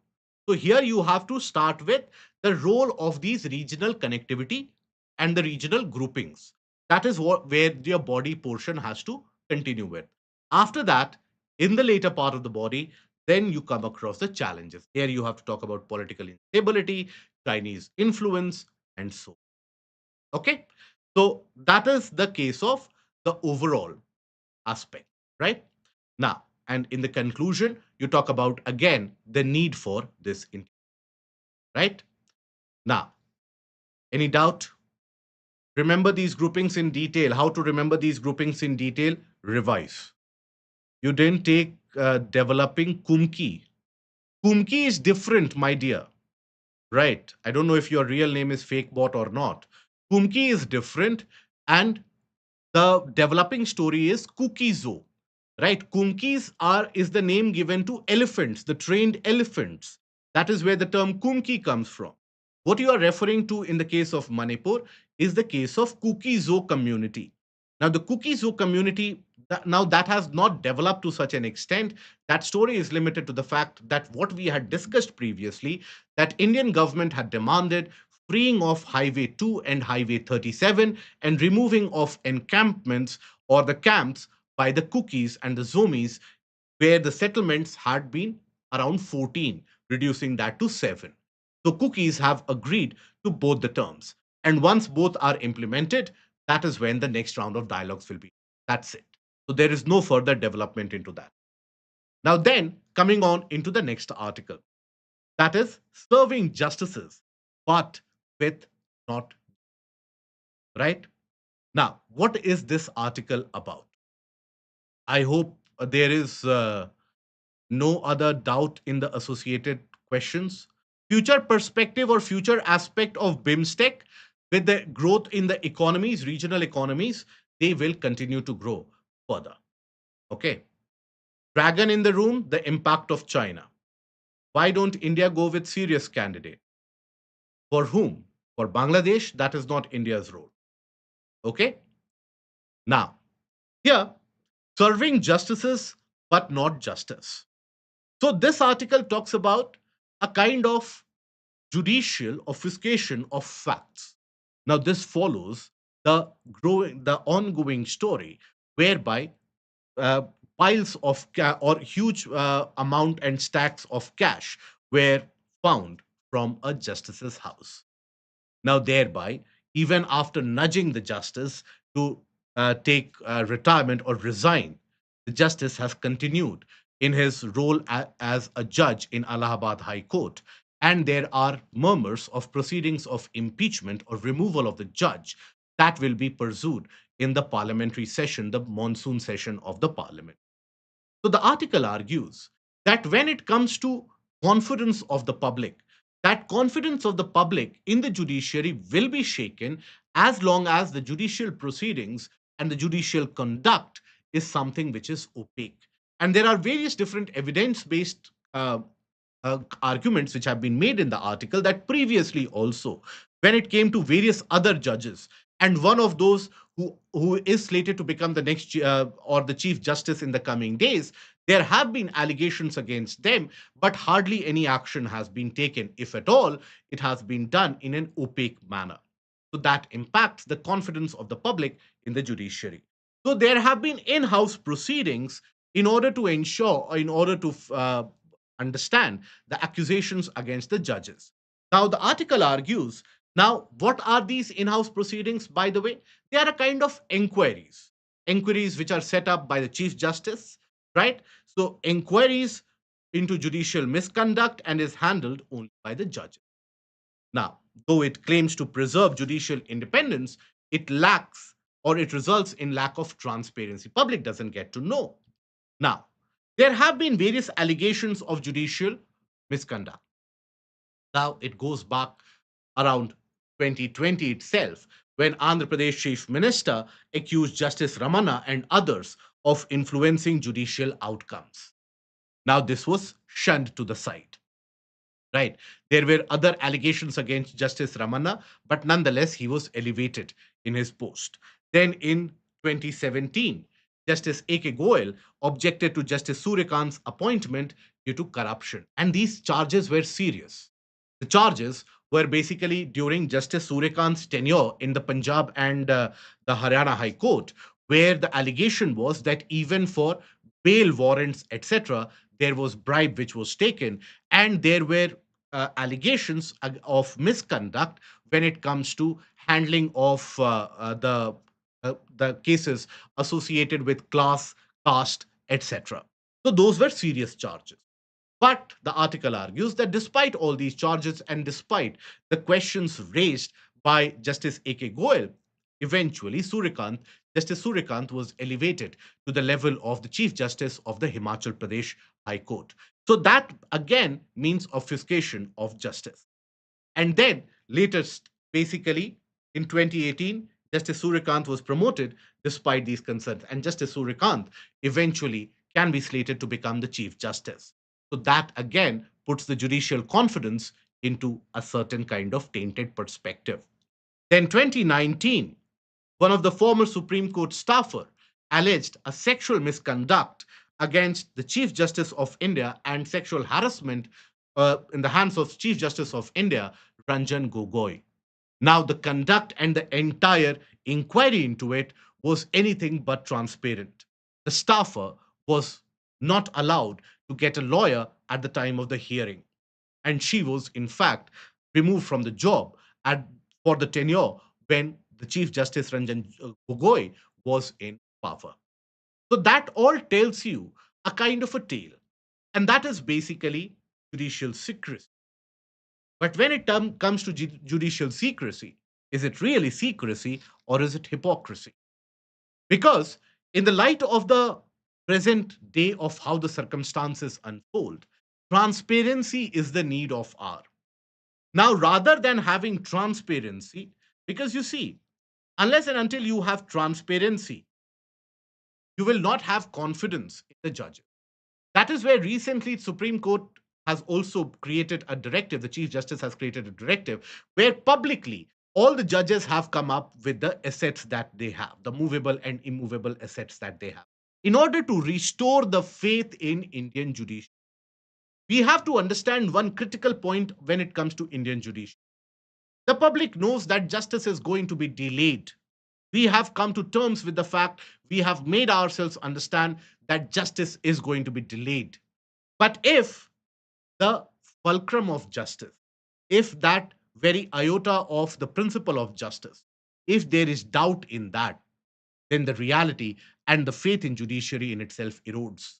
So here you have to start with the role of these regional connectivity and the regional groupings. That is what where your body portion has to continue with. After that, in the later part of the body, then you come across the challenges. Here you have to talk about political instability, Chinese influence, and so. Okay. So that is the case of the overall aspect, right? Now, and in the conclusion, you talk about again the need for this, right? Now, any doubt? Remember these groupings in detail. How to remember these groupings in detail? Revise. You didn't take developing Kumki. Kumki is different, my dear. Right. I don't know if your real name is fake bot or not. Kumki is different, and the developing story is Kukizo, right? Kumkis are is the name given to elephants, the trained elephants. That is where the term Kumki comes from. What you are referring to in the case of Manipur is the case of Kukizo community. Now, the Kukizo community, now that has not developed to such an extent. That story is limited to the fact that what we had discussed previously, that Indian government had demanded freeing of Highway 2 and Highway 37 and removing of encampments or the camps by the Kukis and the Zomis, where the settlements had been around 14, reducing that to 7. So cookies have agreed to both the terms. And once both are implemented, that is when the next round of dialogues will be. That's it. So there is no further development into that. Now, then, coming on into the next article, that is serving justices, but with not, right? Now, what is this article about? I hope there is no other doubt in the associated questions. Future perspective or future aspect of BIMSTEC with the growth in the economies, regional economies, they will continue to grow further. Okay. Dragon in the room, the impact of China. Why don't India go with serious candidate? For whom? For Bangladesh, that is not India's role. Okay. Now, here, serving justices, but not justice. So, this article talks about a kind of judicial obfuscation of facts. Now, this follows the ongoing story whereby uh, piles of or huge amount and stacks of cash were found from a justice's house. Now, thereby, even after nudging the justice to take retirement or resign, the justice has continued in his role as a judge in Allahabad High Court. And there are murmurs of proceedings of impeachment or removal of the judge that will be pursued in the parliamentary session, the monsoon session of the parliament. So the article argues that when it comes to confidence of the public, that confidence of the public in the judiciary will be shaken as long as the judicial proceedings and the judicial conduct is something which is opaque. And there are various different evidence based arguments which have been made in the article that previously also, when it came to various other judges, and one of those who is slated to become the next or the chief justice in the coming days. There have been allegations against them, but hardly any action has been taken. If at all, it has been done in an opaque manner. So that impacts the confidence of the public in the judiciary. So there have been in-house proceedings in order to ensure, or in order to understand the accusations against the judges. Now, the article argues, now, what are these in house proceedings, by the way? They are a kind of inquiries which are set up by the Chief Justice, right? So, inquiries into judicial misconduct and is handled only by the judges. Now, though it claims to preserve judicial independence, it lacks or it results in lack of transparency. Public doesn't get to know. Now, there have been various allegations of judicial misconduct. Now, it goes back around 2020 itself, when Andhra Pradesh Chief Minister accused Justice Ramana and others of influencing judicial outcomes. Now, this was shunned to the side, right? There were other allegations against Justice Ramana, but nonetheless, he was elevated in his post. Then in 2017, Justice A.K. Goel objected to Justice Suryakant's appointment due to corruption. And these charges were serious. The charges were basically during Justice Suryakant's tenure in the Punjab and the Haryana High Court, where the allegation was that even for bail warrants, etc., there was bribe which was taken, and there were allegations of misconduct when it comes to handling of the cases associated with class, caste, etc. So those were serious charges. But the article argues that despite all these charges and despite the questions raised by Justice A.K. Goel, eventually Justice Suryakant was elevated to the level of the Chief Justice of the Himachal Pradesh High Court. So that again means obfuscation of justice. And then latest, basically in 2018, Justice Suryakant was promoted despite these concerns. And Justice Suryakant eventually can be slated to become the Chief Justice. So that again puts the judicial confidence into a certain kind of tainted perspective. Then 2019, one of the former Supreme Court staffer alleged a sexual misconduct against the Chief Justice of India and sexual harassment in the hands of Chief Justice of India, Ranjan Gogoi. Now, the conduct and the entire inquiry into it was anything but transparent. The staffer was not allowed to get a lawyer at the time of the hearing, and she was, in fact, removed from the job for the tenure when the Chief Justice Ranjan Gogoi was in power. So that all tells you a kind of a tale, and that is basically judicial secrecy. But when it comes to judicial secrecy, is it really secrecy or is it hypocrisy? Because, in the light of the present day of how the circumstances unfold, transparency is the need of hour. Now, rather than having transparency, because you see, unless and until you have transparency, you will not have confidence in the judges. That is where recently Supreme Court has also created a directive. The Chief Justice has created a directive where publicly all the judges have come up with the assets that they have, the movable and immovable assets that they have. In order to restore the faith in Indian judiciary, we have to understand one critical point when it comes to Indian judiciary. The public knows that justice is going to be delayed. We have come to terms with the fact, we have made ourselves understand that justice is going to be delayed. But if the fulcrum of justice, if that very iota of the principle of justice, if there is doubt in that, then the reality and the faith in judiciary in itself erodes.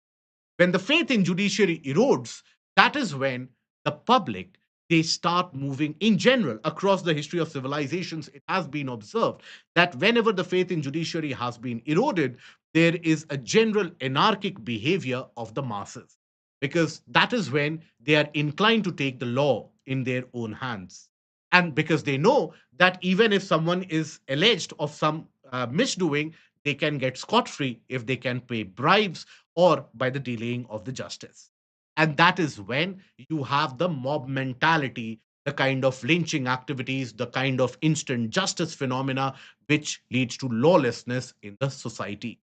When the faith in judiciary erodes, that is when the public, they start moving in general across the history of civilizations. It has been observed that whenever the faith in judiciary has been eroded, there is a general anarchic behavior of the masses, because that is when they are inclined to take the law in their own hands. And because they know that even if someone is alleged of some misdoing, they can get scot free if they can pay bribes or by the delaying of the justice. And that is when you have the mob mentality, the kind of lynching activities, the kind of instant justice phenomena which leads to lawlessness in the society.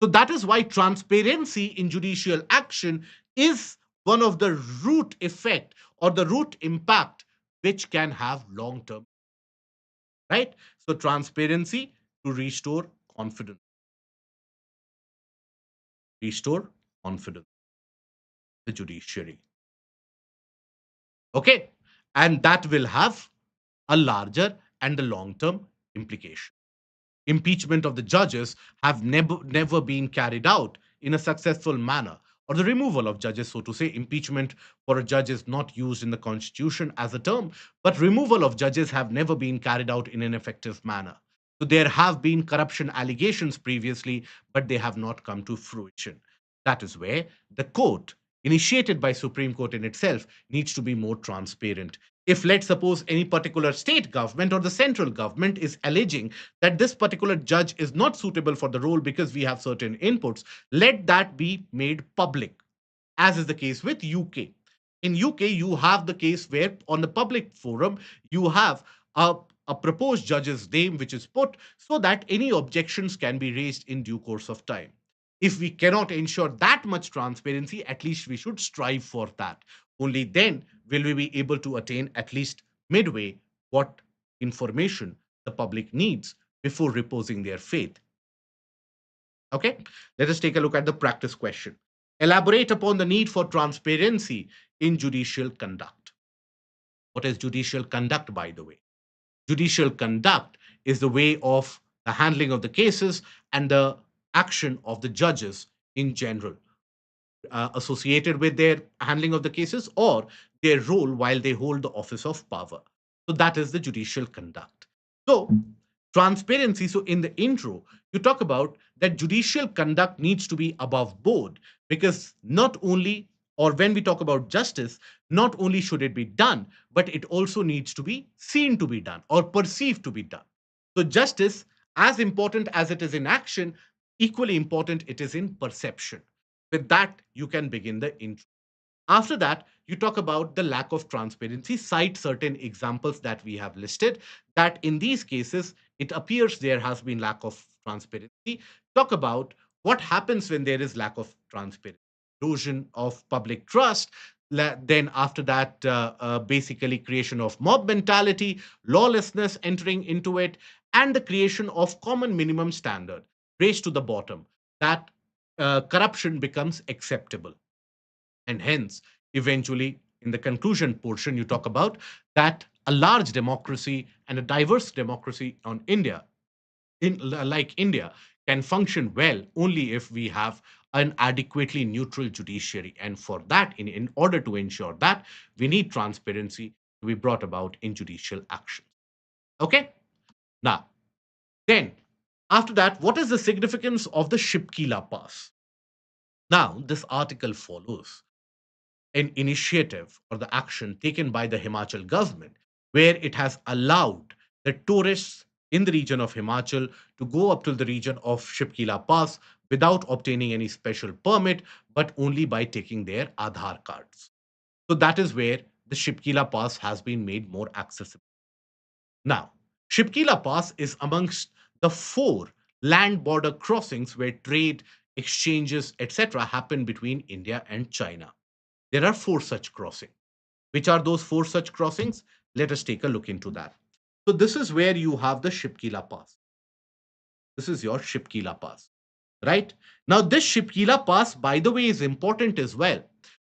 So that is why transparency in judicial action is one of the root effect or the root impact which can have long term, right? So transparency to restore confidence, the judiciary. Okay. And that will have a larger and a long term implication. Impeachment of the judges have never been carried out in a successful manner, or the removal of judges, so to say. Impeachment for a judge is not used in the constitution as a term, but removal of judges have never been carried out in an effective manner. So there have been corruption allegations previously, but they have not come to fruition. That is where the court, initiated by Supreme Court in itself, needs to be more transparent. If, let's suppose, any particular state government or the central government is alleging that this particular judge is not suitable for the role because we have certain inputs, let that be made public, as is the case with UK. In UK, you have the case where on the public forum, you have a proposed judge's name which is put so that any objections can be raised in due course of time. If we cannot ensure that much transparency, at least we should strive for that. Only then will we be able to attain at least midway what information the public needs before reposing their faith. Okay, let us take a look at the practice question. Elaborate upon the need for transparency in judicial conduct. What is judicial conduct, by the way? Judicial conduct is the way of the handling of the cases and the action of the judges in general, associated with their handling of the cases or their role while they hold the office of power. So that is the judicial conduct. So transparency. So in the intro, you talk about that judicial conduct needs to be above board, because not only, or when we talk about justice, not only should it be done, but it also needs to be seen to be done or perceived to be done. So justice, as important as it is in action, equally important it is in perception. With that, you can begin the intro. After that, you talk about the lack of transparency, cite certain examples that we have listed, that in these cases, it appears there has been lack of transparency. Talk about what happens when there is lack of transparency, erosion of public trust. Then after that, basically creation of mob mentality, lawlessness entering into it, and the creation of common minimum standard, raised to the bottom, that corruption becomes acceptable. And hence, eventually, in the conclusion portion, you talk about that a large democracy and a diverse democracy on India, like India, can function well only if we have an adequately neutral judiciary. And for that, in order to ensure that, we need transparency to be brought about in judicial action. Okay? Now, then, after that, what is the significance of the Shipki Pass? Now, this article follows an initiative or the action taken by the Himachal government, where it has allowed the tourists in the region of Himachal to go up to the region of Shipkila Pass without obtaining any special permit, but only by taking their Aadhaar cards. So that is where the Shipkila Pass has been made more accessible. Now, Shipkila Pass is amongst the four land border crossings where trade, exchanges, etc., happen between India and China. There are four such crossings. Which are those four such crossings? Let us take a look into that. So this is where you have the Shipkila Pass. This is your Shipkila Pass, right? Now this Shipkila Pass, by the way, is important as well,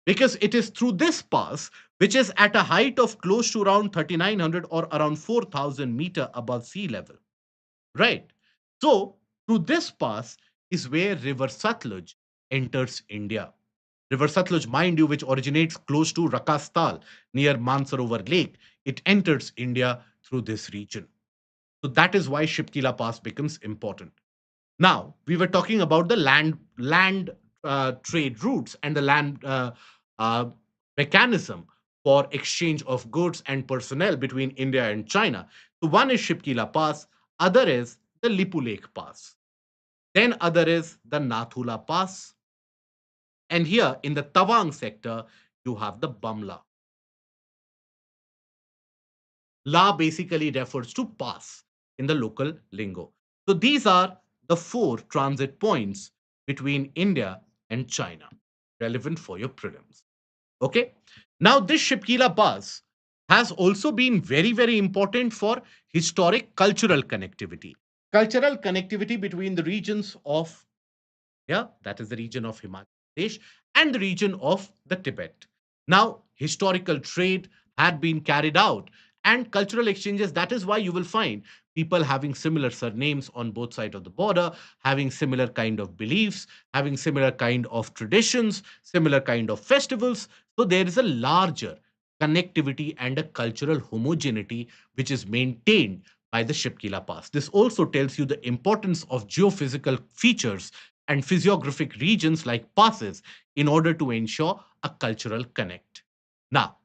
because it is through this pass, which is at a height of close to around 3,900 or around 4,000 meter above sea level, right? So through this pass is where River Satluj enters India. River Satluj, mind you, which originates close to Rakastal near Mansarovar Lake, it enters India through this region. So that is why Shipkila Pass becomes important. Now, we were talking about the land trade routes and the land uh, mechanism for exchange of goods and personnel between India and China. So one is Shipkila Pass, other is the Lipu Lake Pass. Then other is the Nathula Pass. And here in the Tawang sector, you have the Bamla. La basically refers to pass in the local lingo. So these are the four transit points between India and China, relevant for your prelims. Okay. Now, this Shipkila Pass has also been very, very important for historic cultural connectivity. Cultural connectivity between the regions of, yeah, that is the region of Himachal Pradesh and the region of the Tibet. Now, historical trade had been carried out and cultural exchanges. That is why you will find people having similar surnames on both sides of the border, having similar kind of beliefs, having similar kind of traditions, similar kind of festivals. So there is a larger connectivity and a cultural homogeneity which is maintained by the Shipkila Pass. This also tells you the importance of geophysical features and physiographic regions like passes in order to ensure a cultural connect. Now,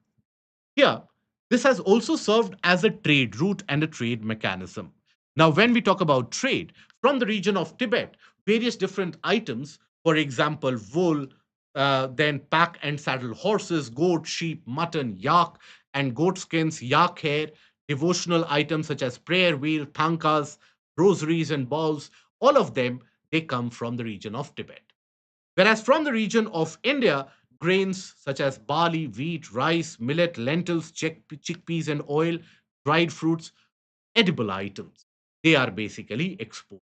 here, this has also served as a trade route and a trade mechanism. Now, when we talk about trade, from the region of Tibet, various different items, for example, wool, then pack and saddle horses, goat, sheep, mutton, yak, and goat skins, yak hair, devotional items such as prayer wheel, thankas, rosaries, and bowls, all of them, they come from the region of Tibet. Whereas from the region of India, grains such as barley, wheat, rice, millet, lentils, chickpeas, and oil, dried fruits, edible items, they are basically exported.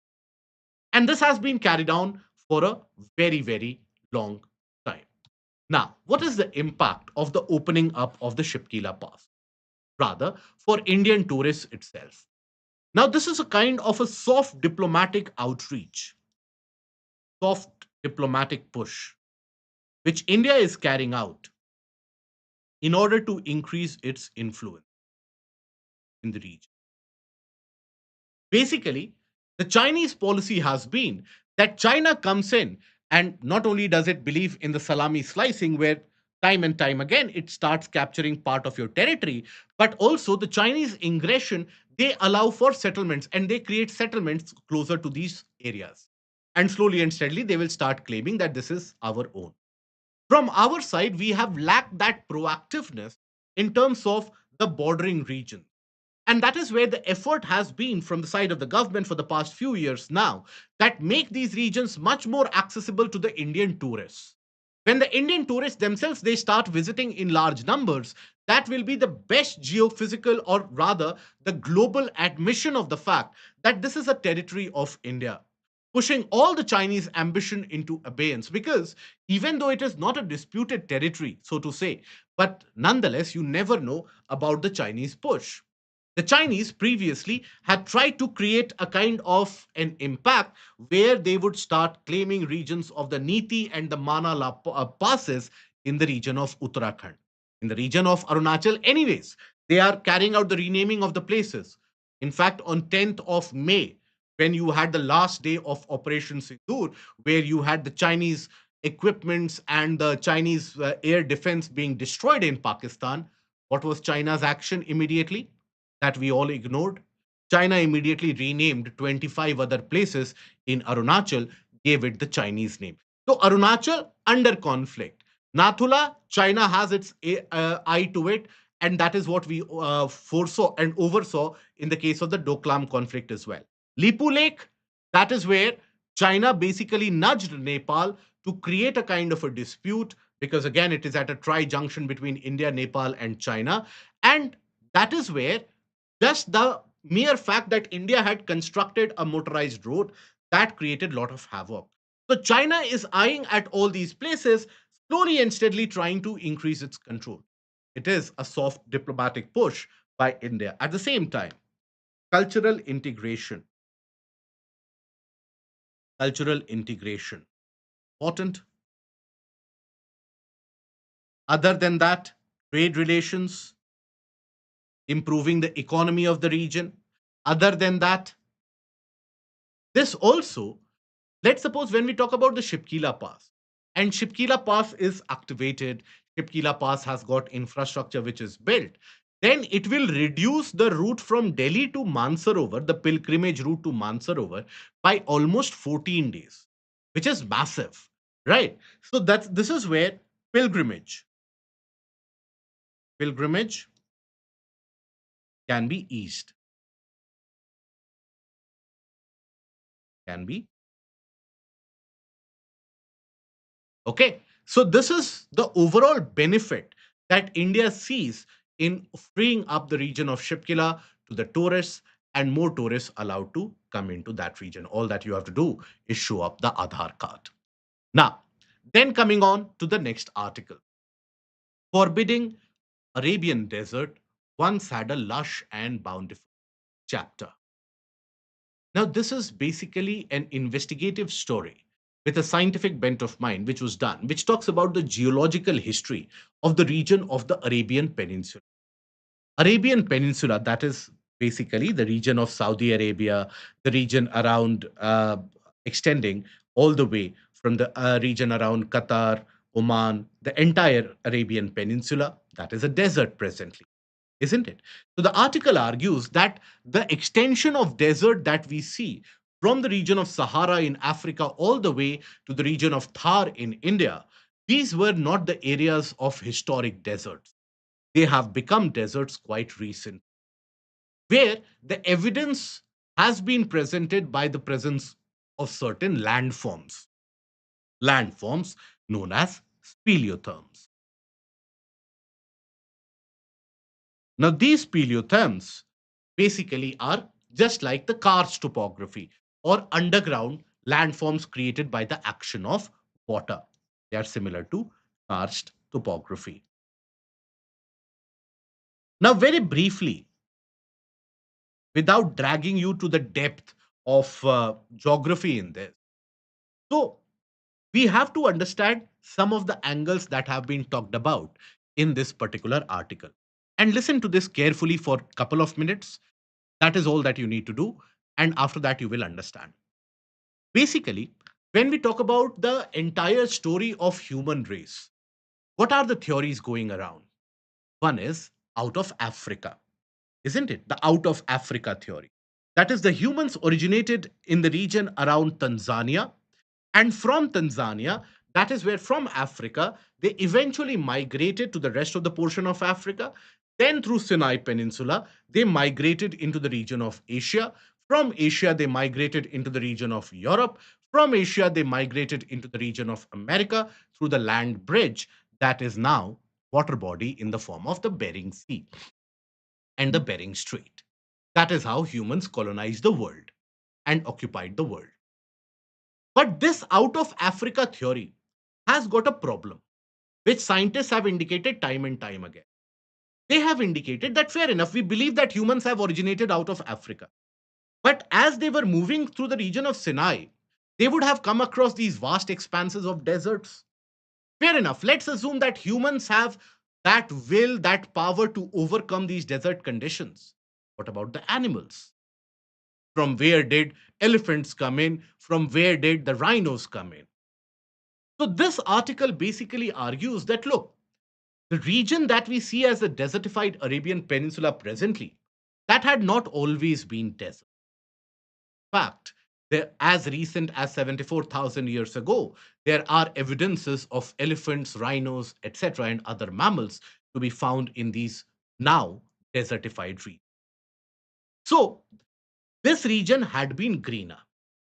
And this has been carried on for a very, very long time. Now, what is the impact of the opening up of the Shipkila Pass? Rather, for Indian tourists itself. Now, this is a kind of a soft diplomatic outreach, soft diplomatic push, which India is carrying out in order to increase its influence in the region. Basically, the Chinese policy has been that China comes in and not only does it believe in the salami slicing, where time and time again it starts capturing part of your territory, but also the Chinese ingression, they allow for settlements and they create settlements closer to these areas. And slowly and steadily, they will start claiming that this is our own. From our side, we have lacked that proactiveness in terms of the bordering region. And that is where the effort has been from the side of the government for the past few years now that make these regions much more accessible to the Indian tourists. When the Indian tourists themselves they start visiting in large numbers, that will be the best geophysical or rather the global admission of the fact that this is a territory of India, pushing all the Chinese ambition into abeyance. Because even though it is not a disputed territory, so to say, but nonetheless, you never know about the Chinese push. The Chinese previously had tried to create a kind of an impact where they would start claiming regions of the Niti and the Manala passes in the region of Uttarakhand. In the region of Arunachal, anyways, they are carrying out the renaming of the places. In fact, on 10th of May, when you had the last day of Operation Sindoor, where you had the Chinese equipments and the Chinese air defense being destroyed in Pakistan, what was China's action immediately? That we all ignored. China immediately renamed 25 other places in Arunachal, gave it the Chinese name. So Arunachal under conflict. Nathula, China has its eye to it, and that is what we foresaw and oversaw in the case of the Doklam conflict as well. Lipu Lake, that is where China basically nudged Nepal to create a kind of a dispute because again it is at a tri junction between India, Nepal, and China, and that is where just the mere fact that India had constructed a motorized road that created a lot of havoc. So China is eyeing at all these places, slowly and steadily trying to increase its control. It is a soft diplomatic push by India. At the same time, cultural integration, cultural integration, important. Other than that, trade relations, improving the economy of the region. Other than that, this also, let's suppose when we talk about the Shipkila Pass, and Shipkila Pass is activated, Shipkila Pass has got infrastructure which is built, then it will reduce the route from Delhi to Mansarovar, the pilgrimage route to Mansarovar, by almost 14 days, which is massive, right? So this is where pilgrimage, pilgrimage can be eased, can be. Okay. So this is the overall benefit that India sees in freeing up the region of Shipkila to the tourists and more tourists allowed to come into that region. All that you have to do is show up the Aadhaar card. Now, then coming on to the next article. Forbidding Arabian desert once had a lush and bountiful chapter. Now, this is basically an investigative story with a scientific bent of mind, which was done, which talks about the geological history of the region of the Arabian Peninsula. Arabian Peninsula, that is basically the region of Saudi Arabia, the region around extending all the way from the region around Qatar, Oman, the entire Arabian Peninsula, that is a desert presently, isn't it? So the article argues that the extension of desert that we see from the region of Sahara in Africa all the way to the region of Thar in India, these were not the areas of historic deserts. They have become deserts quite recent, where the evidence has been presented by the presence of certain landforms known as speleotherms. Now, these speleotherms basically are just like the karst topography or underground landforms created by the action of water. They are similar to karst topography. Now, very briefly, without dragging you to the depth of geography in this. So, we have to understand some of the angles that have been talked about in this particular article. And listen to this carefully for a couple of minutes. That is all that you need to do. And after that, you will understand. Basically, when we talk about the entire story of human race, what are the theories going around? One is out of Africa, isn't it? The out of Africa theory. That is, the humans originated in the region around Tanzania. And from Tanzania, that is where from Africa, they eventually migrated to the rest of the portion of Africa. Then through Sinai Peninsula, they migrated into the region of Asia. From Asia, they migrated into the region of Europe. From Asia, they migrated into the region of America through the land bridge that is now water body in the form of the Bering Sea and the Bering Strait. That is how humans colonized the world and occupied the world. But this out of Africa theory has got a problem, which scientists have indicated time and time again. They have indicated that fair enough, we believe that humans have originated out of Africa. But as they were moving through the region of Sinai, they would have come across these vast expanses of deserts. Fair enough, let's assume that humans have that will, that power to overcome these desert conditions. What about the animals? From where did elephants come in? From where did the rhinos come in? So, this article basically argues that look, the region that we see as the desertified Arabian Peninsula presently, that had not always been desert. In fact, there, as recent as 74,000 years ago, there are evidences of elephants, rhinos, etc., and other mammals to be found in these now desertified regions. So, this region had been greener.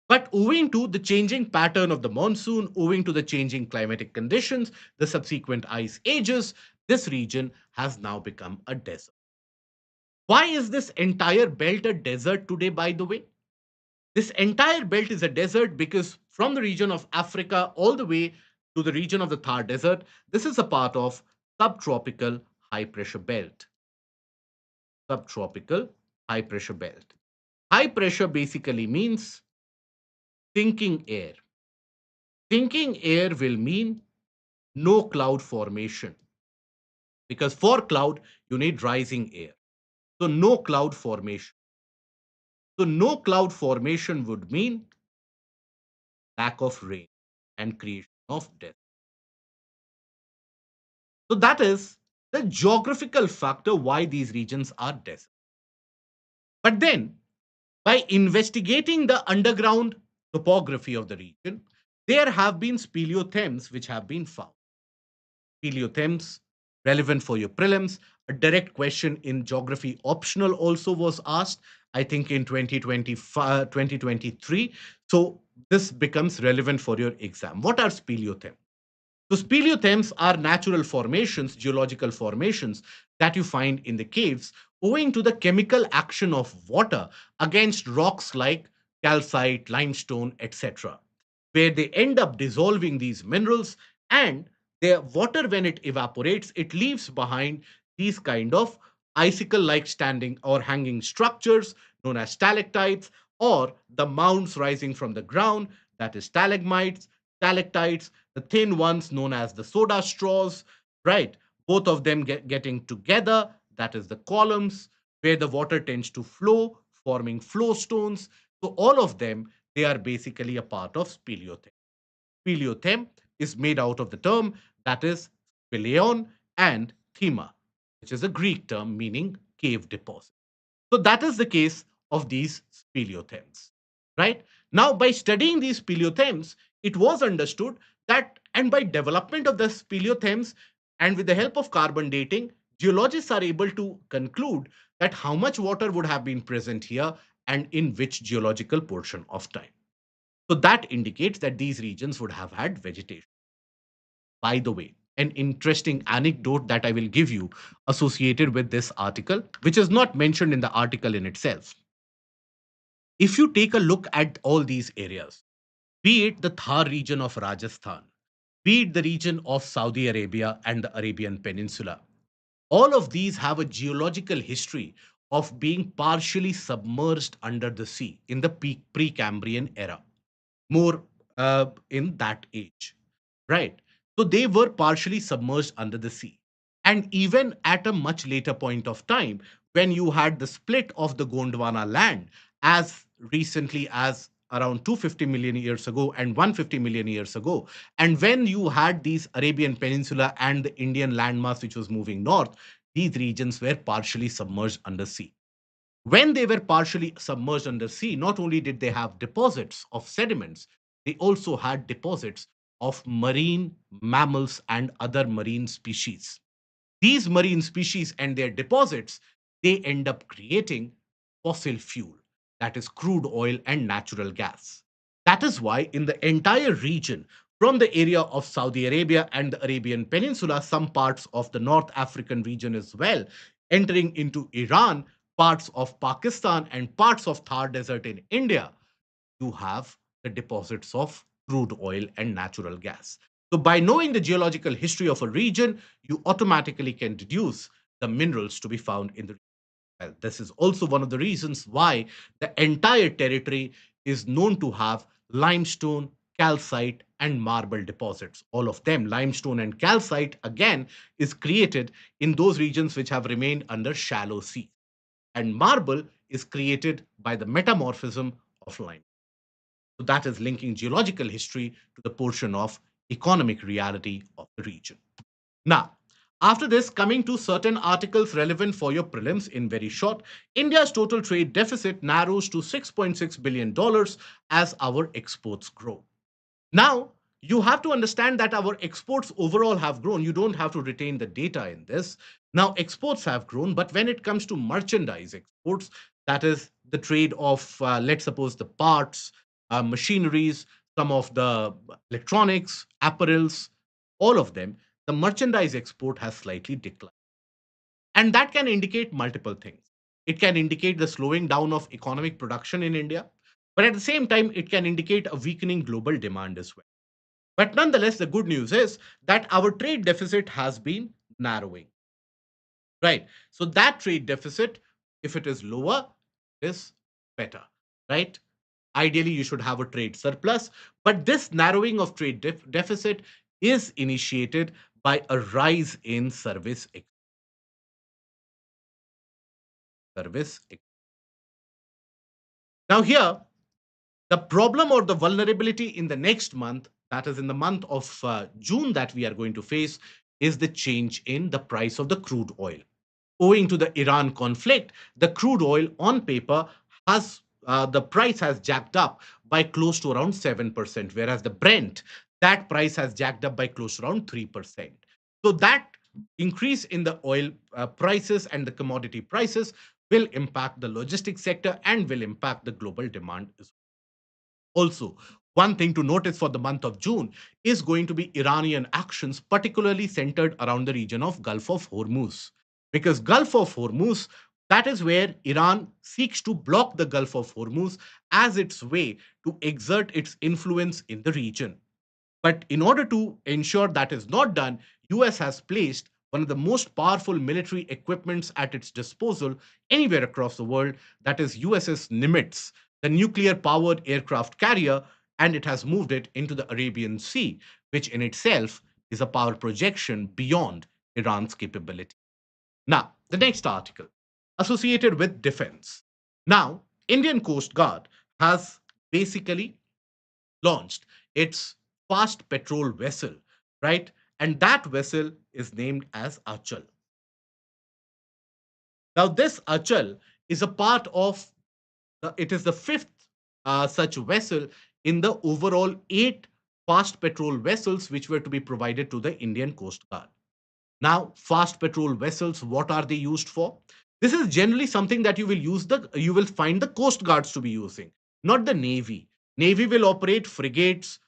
But owing to the changing pattern of the monsoon, owing to the changing climatic conditions, the subsequent ice ages, this region has now become a desert. Why is this entire belt a desert today, by the way? This entire belt is a desert because from the region of Africa all the way to the region of the Thar Desert, this is a part of subtropical high pressure belt. Subtropical high pressure belt. High pressure basically means thinking air. Thinking air will mean no cloud formation because for cloud you need rising air. So no cloud formation. So no cloud formation would mean lack of rain and creation of death. So that is the geographical factor why these regions are desert. But then by investigating the underground topography of the region, there have been speleothems which have been found. Speleothems relevant for your prelims A direct question in geography optional also was asked, I think in 2025, 2023. So this becomes relevant for your exam. What are speleothems? So speleothems are natural formations, geological formations that you find in the caves owing to the chemical action of water against rocks like calcite, limestone, etc., where they end up dissolving these minerals, and the water, when it evaporates, it leaves behind these kind of icicle like standing or hanging structures known as stalactites, or the mounds rising from the ground, that is stalagmites, stalactites, the thin ones known as the soda straws, right? Both of them getting together, that is the columns, where the water tends to flow, forming flow stones. So all of them, they are basically a part of speleothem. Speleothem is made out of the term that is speleon and thema, which is a Greek term meaning cave deposit. So that is the case of these speleothems, right? Now, by studying these speleothems, it was understood that, and by development of the speleothems and with the help of carbon dating, geologists are able to conclude that how much water would have been present here and in which geological portion of time. So that indicates that these regions would have had vegetation. By the way, an interesting anecdote that I will give you associated with this article, which is not mentioned in the article in itself. If you take a look at all these areas, be it the Thar region of Rajasthan, be it the region of Saudi Arabia and the Arabian Peninsula, all of these have a geological history of being partially submerged under the sea in the Precambrian era, more in that age, right? So they were partially submerged under the sea. And even at a much later point of time, when you had the split of the Gondwana land as recently as around 250 million years ago and 150 million years ago, and when you had these Arabian Peninsula and the Indian landmass which was moving north, these regions were partially submerged under sea. When they were partially submerged under sea, not only did they have deposits of sediments, they also had deposits of marine mammals and other marine species. These marine species and their deposits, they end up creating fossil fuel, that is crude oil and natural gas. That is why in the entire region, from the area of Saudi Arabia and the Arabian Peninsula, some parts of the North African region as well, entering into Iran, parts of Pakistan, and parts of Thar Desert in India, you have the deposits of crude oil and natural gas. So, by knowing the geological history of a region, you automatically can deduce the minerals to be found in the region. Well, this is also one of the reasons why the entire territory is known to have limestone, calcite, and marble deposits. All of them, limestone and calcite, again, is created in those regions which have remained under shallow sea. And marble is created by the metamorphism of lime. So that is linking geological history to the portion of economic reality of the region. Now, after this, coming to certain articles relevant for your prelims in very short, India's total trade deficit narrows to $6.6 billion dollars as our exports grow. Now, you have to understand that our exports overall have grown. You don't have to retain the data in this. Now, exports have grown, but when it comes to merchandise exports, that is the trade of, let's suppose, the parts, machineries, some of the electronics, apparels, all of them, the merchandise export has slightly declined. And that can indicate multiple things. It can indicate the slowing down of economic production in India, but at the same time, it can indicate a weakening global demand as well. But nonetheless, the good news is that our trade deficit has been narrowing, right? So that trade deficit, if it is lower, is better, right? Ideally, you should have a trade surplus, but this narrowing of trade deficit is initiated by a rise in service. Now, here, the problem or the vulnerability in the next month, that is in the month of June, that we are going to face is the change in the price of the crude oil. Owing to the Iran conflict, the crude oil on paper has the price has jacked up by close to around 7%, whereas the Brent, that price has jacked up by close to around 3%. So that increase in the oil prices and the commodity prices will impact the logistics sector and will impact the global demand as well. Also, one thing to notice for the month of June is going to be Iranian actions, particularly centered around the region of Gulf of Hormuz. Because Gulf of Hormuz, that is where Iran seeks to block the Gulf of Hormuz as its way to exert its influence in the region. But in order to ensure that is not done, US has placed one of the most powerful military equipments at its disposal anywhere across the world, that is USS Nimitz, the nuclear powered aircraft carrier, and it has moved it into the Arabian Sea, which in itself is a power projection beyond Iran's capability. Now, the next article associated with defense. Now, Indian Coast Guard has basically launched its fast patrol vessel, right? And that vessel is named as Achal. Now, this Achal is a part of, it is the fifth such vessel in the overall eight fast patrol vessels which were to be provided to the Indian Coast Guard. Now, fast patrol vessels, what are they used for? This is generally something that you will find the coast guards to be using, not the navy. Navy will operate frigates,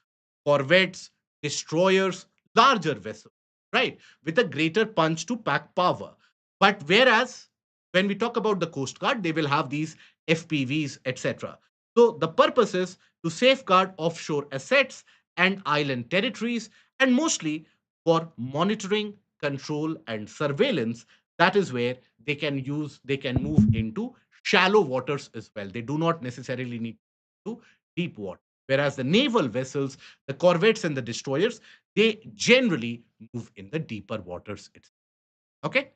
corvettes, destroyers, larger vessels, right, with a greater punch to pack power. But whereas when we talk about the coast guard, they will have these FPVs, etc. So the purpose is to safeguard offshore assets and island territories, and mostly for monitoring, control, and surveillance. That is where they can move into shallow waters as well. They do not necessarily need to deep water. Whereas the naval vessels, the corvettes and the destroyers, they generally move in the deeper waters itself. Okay.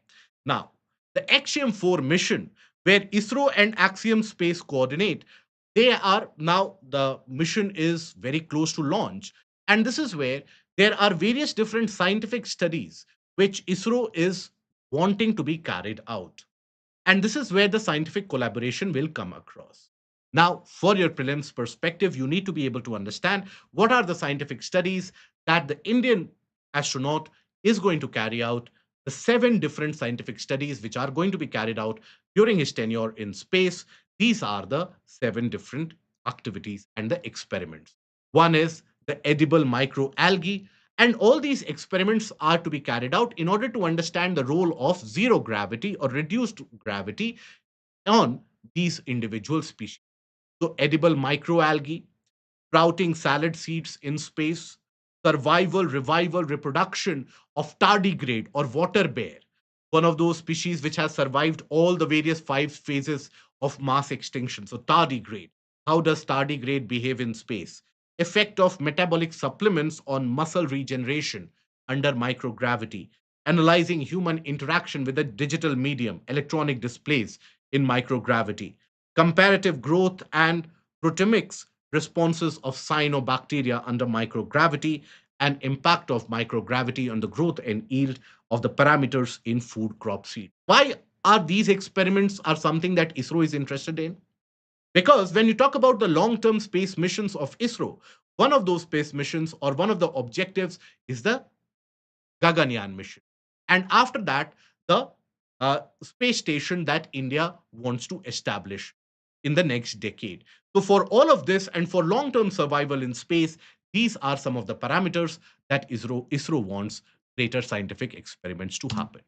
Now, the Axiom 4 mission, where ISRO and Axiom Space coordinate, the mission is very close to launch. And this is where there are various different scientific studies which ISRO is wanting to be carried out. And this is where the scientific collaboration will come across. Now, for your prelims perspective, you need to be able to understand what are the scientific studies that the Indian astronaut is going to carry out, the seven different scientific studies which are going to be carried out during his tenure in space. These are the seven different activities and the experiments. One is the edible microalgae, and all these experiments are to be carried out in order to understand the role of zero gravity or reduced gravity on these individual species. So, edible microalgae, sprouting salad seeds in space, survival, revival, reproduction of tardigrade or water bear, one of those species which has survived all the various five phases of mass extinction. So, tardigrade. How does tardigrade behave in space? Effect of metabolic supplements on muscle regeneration under microgravity, analyzing human interaction with a digital medium, electronic displays in microgravity, comparative growth and proteomics responses of cyanobacteria under microgravity, and impact of microgravity on the growth and yield of the parameters in food crop seed. Why are these experiments are something that ISRO is interested in? Because when you talk about the long-term space missions of ISRO, one of those space missions or one of the objectives is the Gaganyaan mission. And after that, the space station that India wants to establish in the next decade. So, for all of this and for long term survival in space, these are some of the parameters that ISRO wants greater scientific experiments to happen.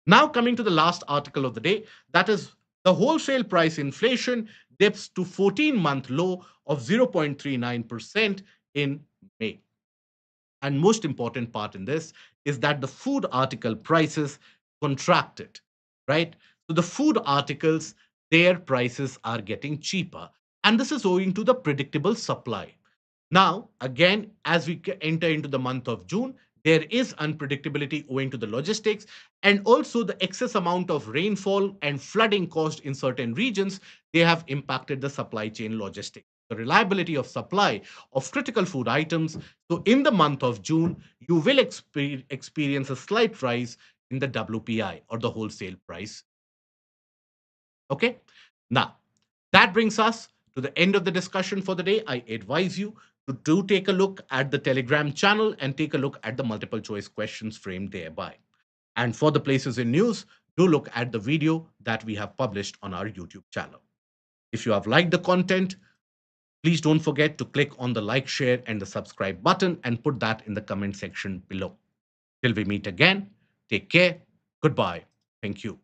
Now, coming to the last article of the day, that is the wholesale price inflation dips to 14-month low of 0.39% in May. And most important part in this is that the food article prices contracted, right? So the food articles, their prices are getting cheaper. And this is owing to the predictable supply. Now, again, as we enter into the month of June, there is unpredictability owing to the logistics and also the excess amount of rainfall and flooding caused in certain regions. They have impacted the supply chain logistics, the reliability of supply of critical food items. So, in the month of June, you will experience a slight rise in the WPI or the wholesale price. Okay. Now, that brings us to the end of the discussion for the day. I advise you to do take a look at the Telegram channel and take a look at the multiple choice questions framed thereby. And for the places in news, do look at the video that we have published on our YouTube channel. If you have liked the content, please don't forget to click on the like, share, and the subscribe button and put that in the comment section below. Till we meet again, take care. Goodbye. Thank you.